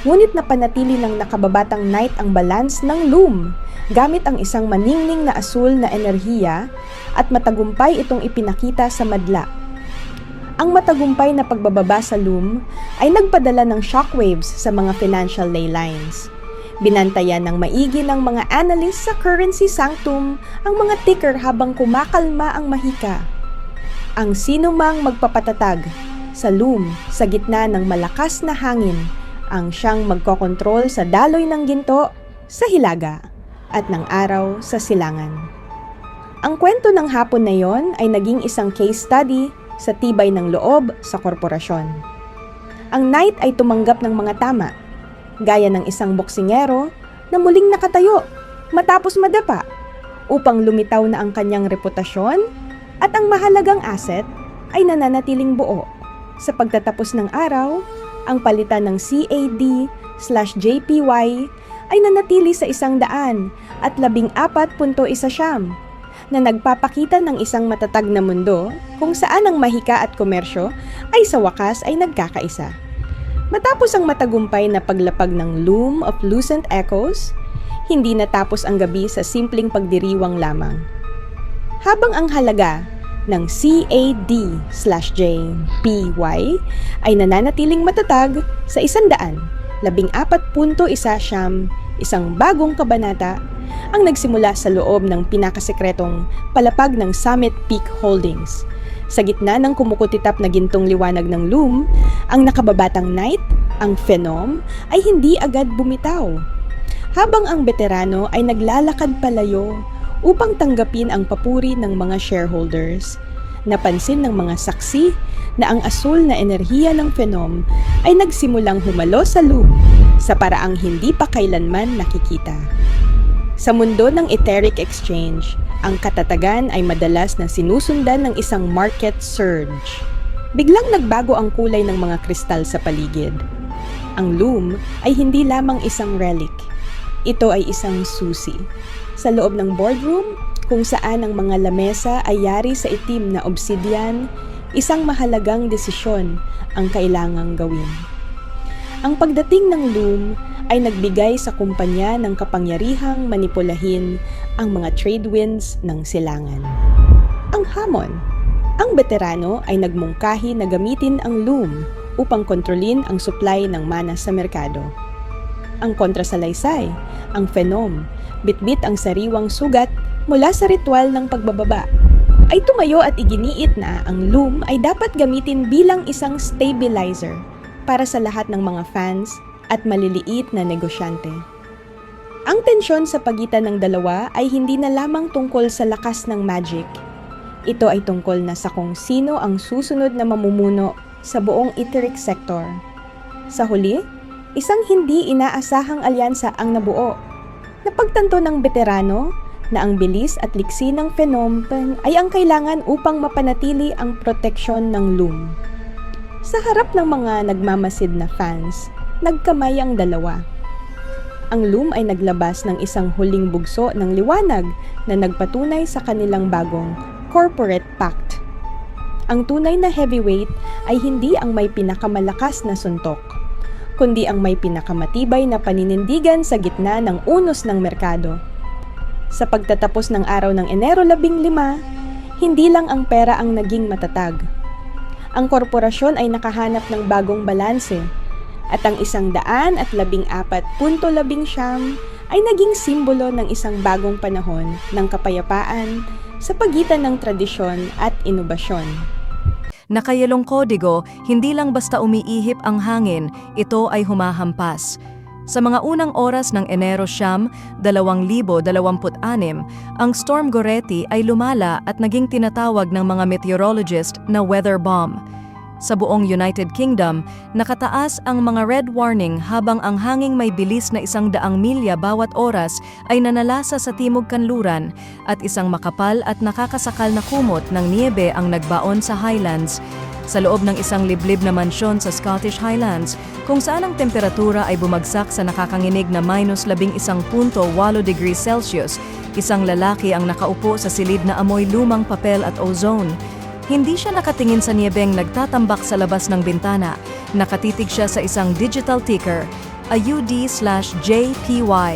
Ngunit napanatili ng nakababatang knight ang balance ng loom gamit ang isang maningning na asul na enerhiya at matagumpay itong ipinakita sa madla. Ang matagumpay na pagbababa sa loom ay nagpadala ng shockwaves sa mga financial ley lines. Binantayan ng maigi ng mga analysts sa currency sanctum ang mga ticker habang kumakalma ang mahika. Ang sinumang magpapatatag sa loom sa gitna ng malakas na hangin ang siyang magkokontrol sa daloy ng ginto sa hilaga at ng araw sa silangan. Ang kwento ng hapon na yon ay naging isang case study sa tibay ng loob sa korporasyon. Ang knight ay tumanggap ng mga tama, gaya ng isang boksingero na muling nakatayo matapos madapa upang lumitaw na ang kanyang reputasyon at ang mahalagang asset ay nananatiling buo. Sa pagtatapos ng araw, ang palitan ng CAD/JPY ay nanatili sa 100 at 14.1 na nagpapakita ng isang matatag na mundo kung saan ang mahika at komersyo ay sa wakas ay nagkakaisa. Matapos ang matagumpay na paglapag ng Loom of Lucent Echoes, hindi natapos ang gabi sa simpleng pagdiriwang lamang. Habang ang halaga ng CAD/JPY ay nananatiling matatag sa 114.1, isang bagong kabanata ang nagsimula sa loob ng pinakasekretong palapag ng Summit Peak Holdings. Sa gitna ng kumukutitap na gintong liwanag ng Loom, ang nakababatang knight, ang Phenom, ay hindi agad bumitaw. Habang ang veterano ay naglalakad palayo upang tanggapin ang papuri ng mga shareholders, napansin ng mga saksi na ang asul na enerhiya ng Phenom ay nagsimulang humalo sa Loom sa paraang hindi pa kailanman nakikita. Sa mundo ng etheric exchange, ang katatagan ay madalas na sinusundan ng isang market surge. Biglang nagbago ang kulay ng mga kristal sa paligid. Ang Loom ay hindi lamang isang relic. Ito ay isang susi. Sa loob ng boardroom, kung saan ang mga lamesa ay yari sa itim na obsidian, isang mahalagang desisyon ang kailangang gawin. Ang pagdating ng Loom ay nagbigay sa kumpanya ng kapangyarihang manipulahin ang mga trade winds ng silangan. Ang hamon. Ang veterano ay nagmungkahi na gamitin ang Loom upang kontrolin ang supply ng mana sa merkado. Ang kontrasalaysay, ang Phenom, bitbit ang sariwang sugat mula sa ritual ng pagbababa, ay tumayo at iginiit na ang Loom ay dapat gamitin bilang isang stabilizer para sa lahat ng mga fans at maliliit na negosyante. Ang tensyon sa pagitan ng dalawa ay hindi na lamang tungkol sa lakas ng magic. Ito ay tungkol na sa kung sino ang susunod na mamumuno sa buong etheric sector. Sa huli, isang hindi inaasahang alyansa ang nabuo. Napagtanto ng veterano na ang bilis at liksi ng Phenom ay ang kailangan upang mapanatili ang proteksyon ng Loom. Sa harap ng mga nagmamasid na fans, nagkamay ang dalawa. Ang Loom ay naglabas ng isang huling bugso ng liwanag na nagpatunay sa kanilang bagong corporate pact. Ang tunay na heavyweight ay hindi ang may pinakamalakas na suntok, kundi ang may pinakamatibay na paninindigan sa gitna ng unos ng merkado. Sa pagtatapos ng araw ng Enero 15, hindi lang ang pera ang naging matatag. Ang korporasyon ay nakahanap ng bagong balanse, at ang 114.19 ay naging simbolo ng isang bagong panahon ng kapayapaan sa pagitan ng tradisyon at inobasyon. Nakayalong kodigo, hindi lang basta umiihip ang hangin, ito ay humahampas. Sa mga unang oras ng Enero 2026, ang Storm Goretti ay lumala at naging tinatawag ng mga meteorologist na weather bomb. Sa buong United Kingdom, nakataas ang mga red warning habang ang hanging may bilis na 100 milya bawat oras ay nanalasa sa timog kanluran at isang makapal at nakakasakal na kumot ng niebe ang nagbaon sa Highlands. Sa loob ng isang liblib na mansyon sa Scottish Highlands, kung saan ang temperatura ay bumagsak sa nakakanginig na -11.8 degrees Celsius, isang lalaki ang nakaupo sa silid na amoy lumang papel at ozone. Hindi siya nakatingin sa niyebeng nagtatambak sa labas ng bintana. Nakatitig siya sa isang digital ticker, a UD/JPY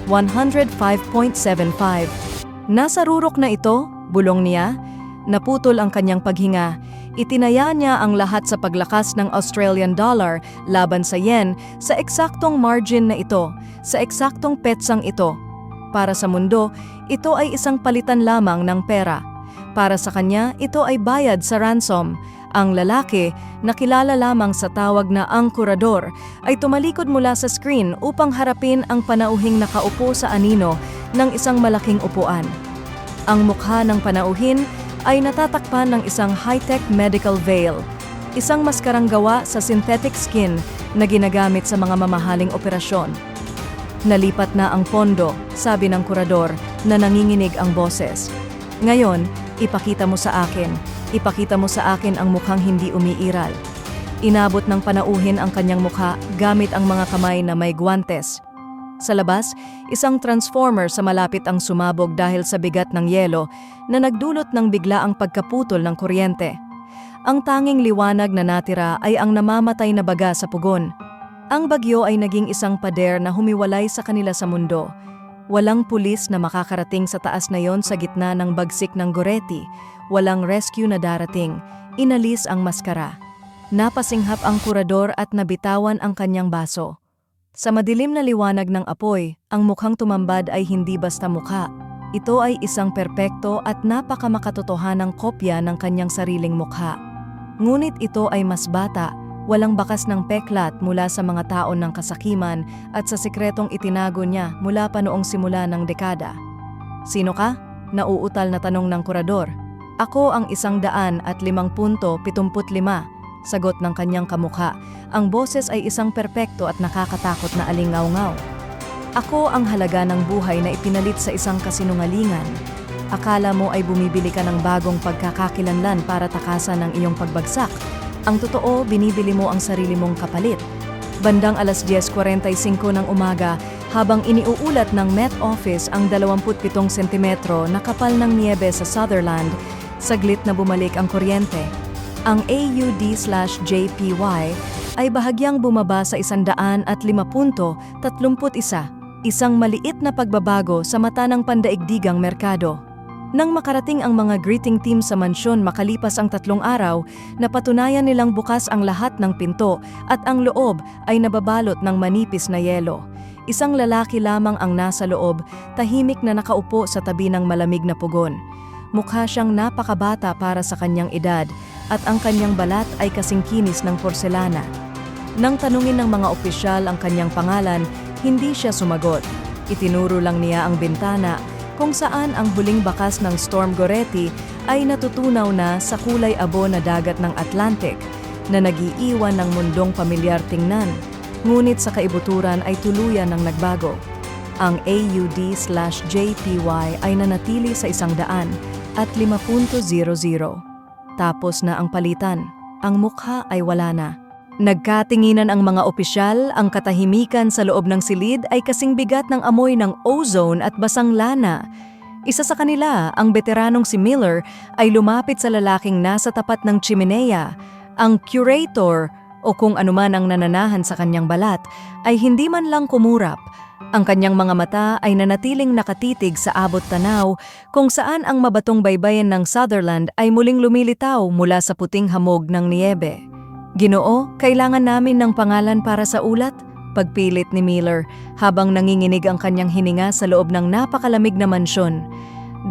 105.75. Nasa rurok na ito, bulong niya. Naputol ang kanyang paghinga. Itinaya niya ang lahat sa paglakas ng Australian dollar laban sa yen sa eksaktong margin na ito, sa eksaktong petsang ito. Para sa mundo, ito ay isang palitan lamang ng pera. Para sa kanya, ito ay bayad sa ransom. Ang lalaki, na kilala lamang sa tawag na ang kurador, ay tumalikod mula sa screen upang harapin ang panauhing nakaupo sa anino ng isang malaking upuan. Ang mukha ng panauhin ay natatakpan ng isang high-tech medical veil, isang maskarang gawa sa synthetic skin na ginagamit sa mga mamahaling operasyon. Nalipat na ang pondo, sabi ng kurador na nanginginig ang boses. Ngayon, ipakita mo sa akin ang mukhang hindi umiiral. Inabot ng panauhin ang kanyang mukha gamit ang mga kamay na may guwantes. Sa labas, isang transformer sa malapit ang sumabog dahil sa bigat ng yelo na nagdulot ng biglaang pagkaputol ng kuryente. Ang tanging liwanag na natira ay ang namamatay na baga sa pugon. Ang bagyo ay naging isang pader na humiwalay sa kanila sa mundo. Walang pulis na makakarating sa taas na yon sa gitna ng bagsik ng Goretti. Walang rescue na darating. Inalis ang maskara. Napasinghap ang kurador at nabitawan ang kanyang baso. Sa madilim na liwanag ng apoy, ang mukhang tumambad ay hindi basta mukha. Ito ay isang perpekto at napakamakatotohanang kopya ng kanyang sariling mukha. Ngunit ito ay mas bata, walang bakas ng peklat mula sa mga taon ng kasakiman at sa sikretong itinago niya mula pa noong simula ng dekada. Sino ka? Nauutal na tanong ng kurador. Ako ang 105.75, sagot ng kanyang kamukha. Ang boses ay isang perpekto at nakakatakot na alingaw-ngaw. Ako ang halaga ng buhay na ipinalit sa isang kasinungalingan. Akala mo ay bumibili ka ng bagong pagkakakilanlan para takasan ang iyong pagbagsak. Ang totoo, binibili mo ang sarili mong kapalit. Bandang 10:45 ng umaga, habang iniuulat ng Met Office ang 27 sentimetro na kapal ng niebe sa Sutherland, saglit na bumalik ang kuryente. Ang AUD/JPY ay bahagyang bumaba sa 105.31, isang maliit na pagbabago sa mata ng pandaigdigang merkado. Nang makarating ang mga greeting team sa mansyon makalipas ang 3 araw, napatunayan nilang bukas ang lahat ng pinto at ang loob ay nababalot ng manipis na yelo. Isang lalaki lamang ang nasa loob, tahimik na nakaupo sa tabi ng malamig na pugon. Mukha siyang napakabata para sa kanyang edad at ang kanyang balat ay kasing kinis ng porselana. Nang tanungin ng mga opisyal ang kanyang pangalan, hindi siya sumagot. Itinuro lang niya ang bintana kung saan ang huling bakas ng Storm Goretti ay natutunaw na sa kulay abo na dagat ng Atlantic na nag-iiwan ng mundong pamilyar tingnan. Ngunit sa kaibuturan ay tuluyan ng nagbago. Ang AUD/JPY ay nanatili sa 100.500. Tapos na ang palitan. Ang mukha ay wala na. Nagkatinginan ang mga opisyal, ang katahimikan sa loob ng silid ay kasing bigat ng amoy ng ozone at basang lana. Isa sa kanila, ang veteranong si Miller, ay lumapit sa lalaking nasa tapat ng chimenea. Ang curator, o kung anuman ang nananahan sa kanyang balat, ay hindi man lang kumurap. Ang kanyang mga mata ay nanatiling nakatitig sa abot tanaw kung saan ang mabatong baybayin ng Sutherland ay muling lumilitaw mula sa puting hamog ng niebe. Ginoo, kailangan namin ng pangalan para sa ulat? Pagpilit ni Miller habang nanginginig ang kanyang hininga sa loob ng napakalamig na mansyon.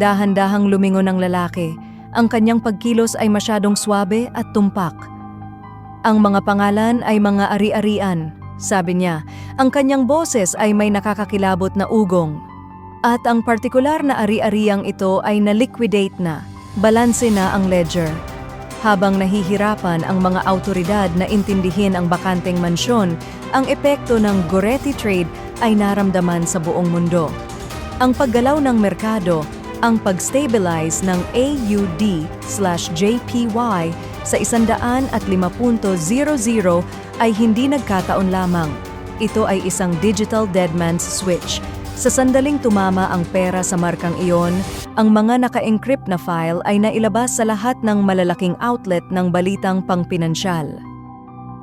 Dahan-dahang lumingon ang lalaki. Ang kanyang pagkilos ay masyadong swabe at tumpak. Ang mga pangalan ay mga ari-arian, sabi niya. Ang kanyang boses ay may nakakakilabot na ugong. At ang partikular na ari-ariang ito ay na-liquidate na. Balanse na ang ledger. Habang nahihirapan ang mga autoridad na intindihin ang bakanteng mansyon, ang epekto ng Goretti trade ay naramdaman sa buong mundo. Ang paggalaw ng merkado, ang pag-stabilize ng AUD/JPY sa 105.00 ay hindi nagkataon lamang. Ito ay isang digital dead man's switch. Sa sandaling tumama ang pera sa markang iyon, ang mga naka-encrypt na file ay nailabas sa lahat ng malalaking outlet ng balitang pangpinansyal.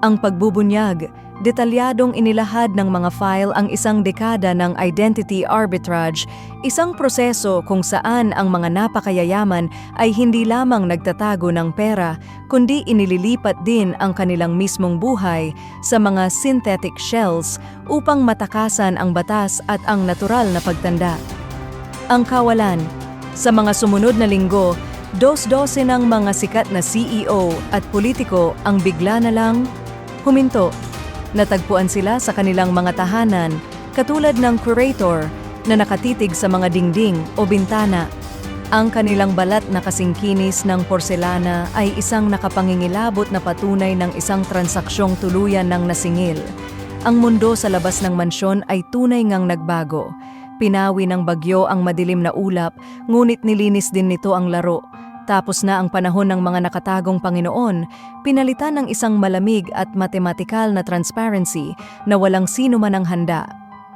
Ang pagbubunyag, detalyadong inilahad ng mga file ang isang dekada ng identity arbitrage, isang proseso kung saan ang mga napakayayaman ay hindi lamang nagtatago ng pera, kundi inililipat din ang kanilang mismong buhay sa mga synthetic shells upang matakasan ang batas at ang natural na pagtanda. Ang kawalan. Sa mga sumunod na linggo, dos-dose ng mga sikat na CEO at politiko ang bigla na lang huminto. Natagpuan sila sa kanilang mga tahanan, katulad ng curator na nakatitig sa mga dingding o bintana. Ang kanilang balat na kasingkinis ng porselana ay isang nakapangingilabot na patunay ng isang transaksyong tuluyan ng nasingil. Ang mundo sa labas ng mansyon ay tunay ngang nagbago. Pinawi ng bagyo ang madilim na ulap, ngunit nilinis din nito ang laro. Tapos na ang panahon ng mga nakatagong Panginoon, pinalitan ng isang malamig at matematikal na transparency na walang sino man ang handa.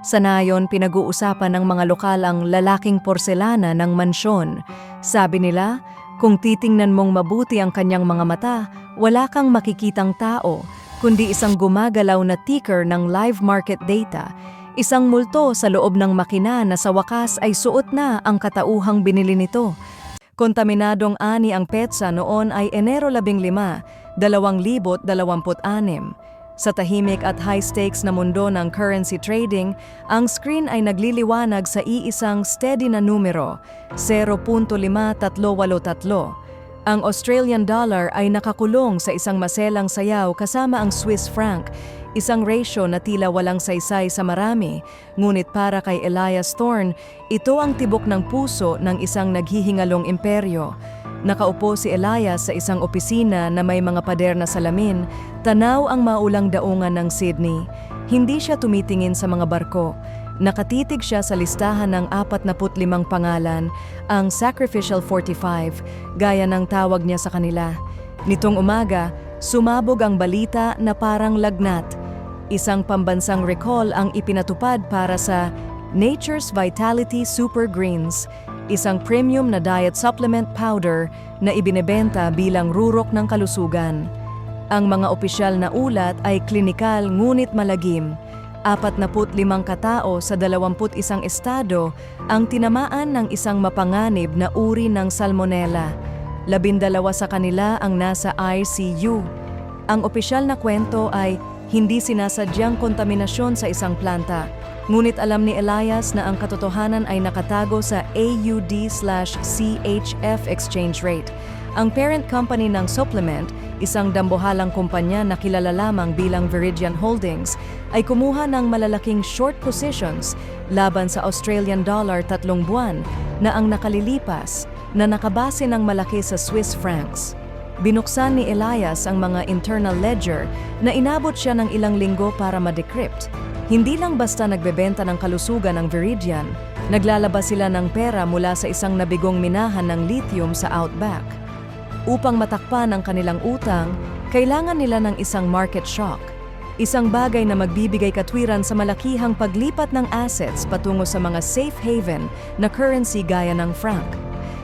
Sa nayon, pinag-uusapan ng mga lokal ang lalaking porselana ng mansyon. Sabi nila, kung titingnan mong mabuti ang kanyang mga mata, wala kang makikitang tao, kundi isang gumagalaw na ticker ng live market data, isang multo sa loob ng makina na sa wakas ay suot na ang katauhang binili nito. Kontaminadong ani ang petsa noon ay Enero 15, 2026. Sa tahimik at high-stakes na mundo ng currency trading, ang screen ay nagliliwanag sa iisang steady na numero, 0.5383. Ang Australian dollar ay nakakulong sa isang maselang sayaw kasama ang Swiss franc, isang ratio na tila walang saysay sa marami, ngunit para kay Elias Thorne, ito ang tibok ng puso ng isang naghihingalong imperyo. Nakaupo si Elias sa isang opisina na may mga pader na salamin, tanaw ang maulang daungan ng Sydney. Hindi siya tumitingin sa mga barko. Nakatitig siya sa listahan ng 45 pangalan, ang Sacrificial 45, gaya ng tawag niya sa kanila. Nitong umaga, sumabog ang balita na parang lagnat. Isang pambansang recall ang ipinatupad para sa Nature's Vitality Super Greens, isang premium na diet supplement powder na ibinebenta bilang rurok ng kalusugan. Ang mga opisyal na ulat ay klinikal ngunit malagim. 45 katao sa 21 estado ang tinamaan ng isang mapanganib na uri ng salmonella. 12 sa kanila ang nasa ICU. Ang opisyal na kwento ay hindi sinasadyang kontaminasyon sa isang planta. Ngunit alam ni Elias na ang katotohanan ay nakatago sa AUD/CHF exchange rate. Ang parent company ng supplement, isang dambuhalang kumpanya na kilala lamang bilang Viridian Holdings, ay kumuha ng malalaking short positions laban sa Australian dollar 3 buwan na ang nakalilipas na nakabase ng malaki sa Swiss francs. Binuksan ni Elias ang mga internal ledger na inabot siya ng ilang linggo para ma-decrypt. Hindi lang basta nagbebenta ng kalusugan ng Viridian, naglalabas sila ng pera mula sa isang nabigong minahan ng lithium sa Outback. Upang matakpan ang kanilang utang, kailangan nila ng isang market shock, isang bagay na magbibigay katwiran sa malakihang paglipat ng assets patungo sa mga safe haven na currency gaya ng franc.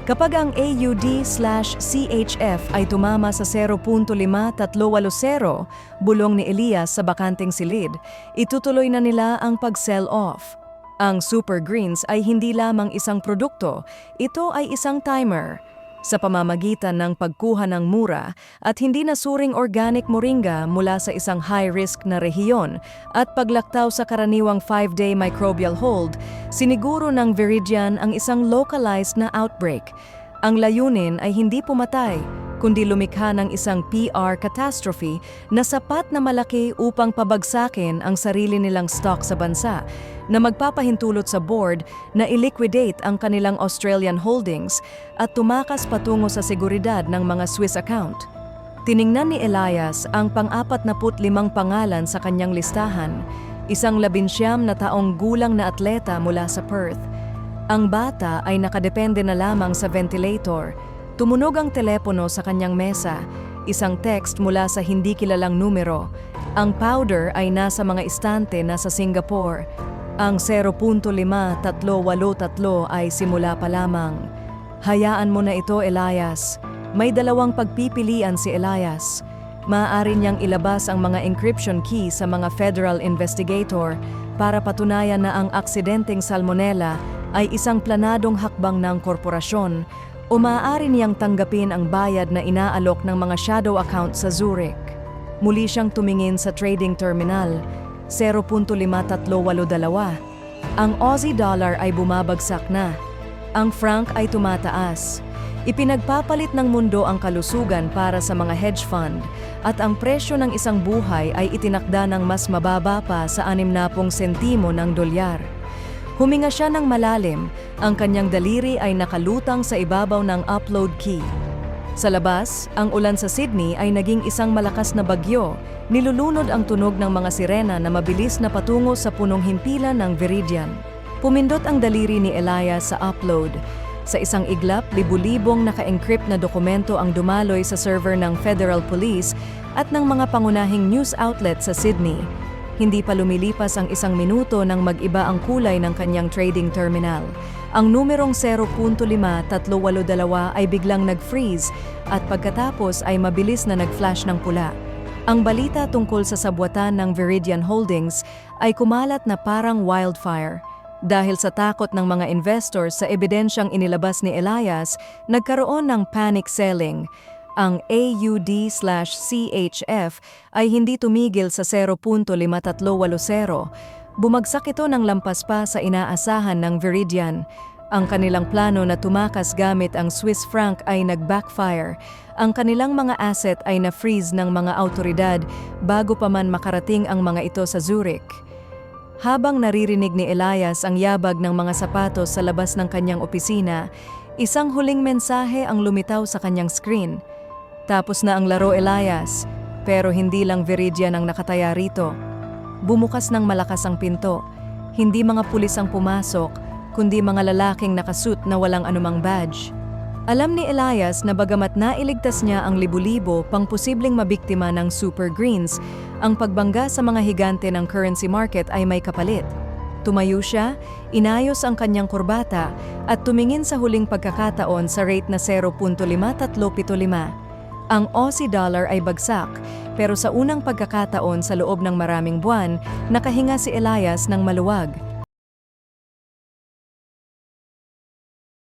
Kapag ang AUD/CHF ay tumama sa 0.5380, bulong ni Elias sa bakanting silid, itutuloy na nila ang pag-sell off. Ang Super Greens ay hindi lamang isang produkto, ito ay isang timer. Sa pamamagitan ng pagkuha ng mura at hindi nasuring organic moringa mula sa isang high-risk na rehiyon at paglaktaw sa karaniwang 5-day microbial hold, siniguro ng Viridian ang isang localized na outbreak. Ang layunin ay hindi pumatay, kundi lumikha ng isang PR catastrophe na sapat na malaki upang pabagsakin ang sarili nilang stock sa bansa, na magpapahintulot sa board na i-liquidate ang kanilang Australian holdings at tumakas patungo sa seguridad ng mga Swiss account. Tiningnan ni Elias ang pang-45 pangalan sa kanyang listahan, isang 19 na taong gulang na atleta mula sa Perth. Ang bata ay nakadepende na lamang sa ventilator. Tumunog ang telepono sa kanyang mesa, isang text mula sa hindi kilalang numero. Ang powder ay nasa mga istante nasa Singapore. Ang 0.5383 ay simula pa lamang. Hayaan mo na ito, Elias. May dalawang pagpipilian si Elias. Maaari niyang ilabas ang mga encryption key sa mga federal investigator para patunayan na ang aksidenteng salmonella ay isang planadong hakbang ng korporasyon, o maaari niyang tanggapin ang bayad na inaalok ng mga shadow account sa Zurich. Muli siyang tumingin sa trading terminal, 0.5382. Ang Aussie dollar ay bumabagsak na. Ang franc ay tumataas. Ipinagpapalit ng mundo ang kalusugan para sa mga hedge fund at ang presyo ng isang buhay ay itinakda ng mas mababa pa sa 60 sentimo ng dolyar. Huminga siya ng malalim, ang kanyang daliri ay nakalutang sa ibabaw ng upload key. Sa labas, ang ulan sa Sydney ay naging isang malakas na bagyo, nilulunod ang tunog ng mga sirena na mabilis na patungo sa punong himpilan ng Viridian. Pumindot ang daliri ni Elias sa upload. Sa isang iglap, libu-libong naka-encrypt na dokumento ang dumaloy sa server ng Federal Police at ng mga pangunahing news outlet sa Sydney. Hindi pa lumilipas ang 1 minuto nang mag-iba ang kulay ng kanyang trading terminal. Ang numerong 0.5382 ay biglang nag-freeze at pagkatapos ay mabilis na nag-flash ng pula. Ang balita tungkol sa sabwatan ng Viridian Holdings ay kumalat na parang wildfire. Dahil sa takot ng mga investors sa ebidensyang inilabas ni Elias, nagkaroon ng panic selling. Ang AUD/CHF ay hindi tumigil sa 0.5380. Bumagsak ito ng lampas pa sa inaasahan ng Viridian. Ang kanilang plano na tumakas gamit ang Swiss franc ay nag-backfire. Ang kanilang mga asset ay na-freeze ng mga autoridad bago pa man makarating ang mga ito sa Zurich. Habang naririnig ni Elias ang yabag ng mga sapatos sa labas ng kanyang opisina, isang huling mensahe ang lumitaw sa kanyang screen. Tapos na ang laro, Elias, pero hindi lang Viridian ang nakataya rito. Bumukas ng malakas ang pinto. Hindi mga pulis ang pumasok, kundi mga lalaking nakasuit na walang anumang badge. Alam ni Elias na bagamat nailigtas niya ang libu-libo pang posibleng mabiktima ng super greens, ang pagbangga sa mga higante ng currency market ay may kapalit. Tumayo siya, inayos ang kanyang kurbata at tumingin sa huling pagkakataon sa rate na 0.5375. Ang Aussie dollar ay bagsak, pero sa unang pagkakataon sa loob ng maraming buwan, nakahinga si Elias ng maluwag.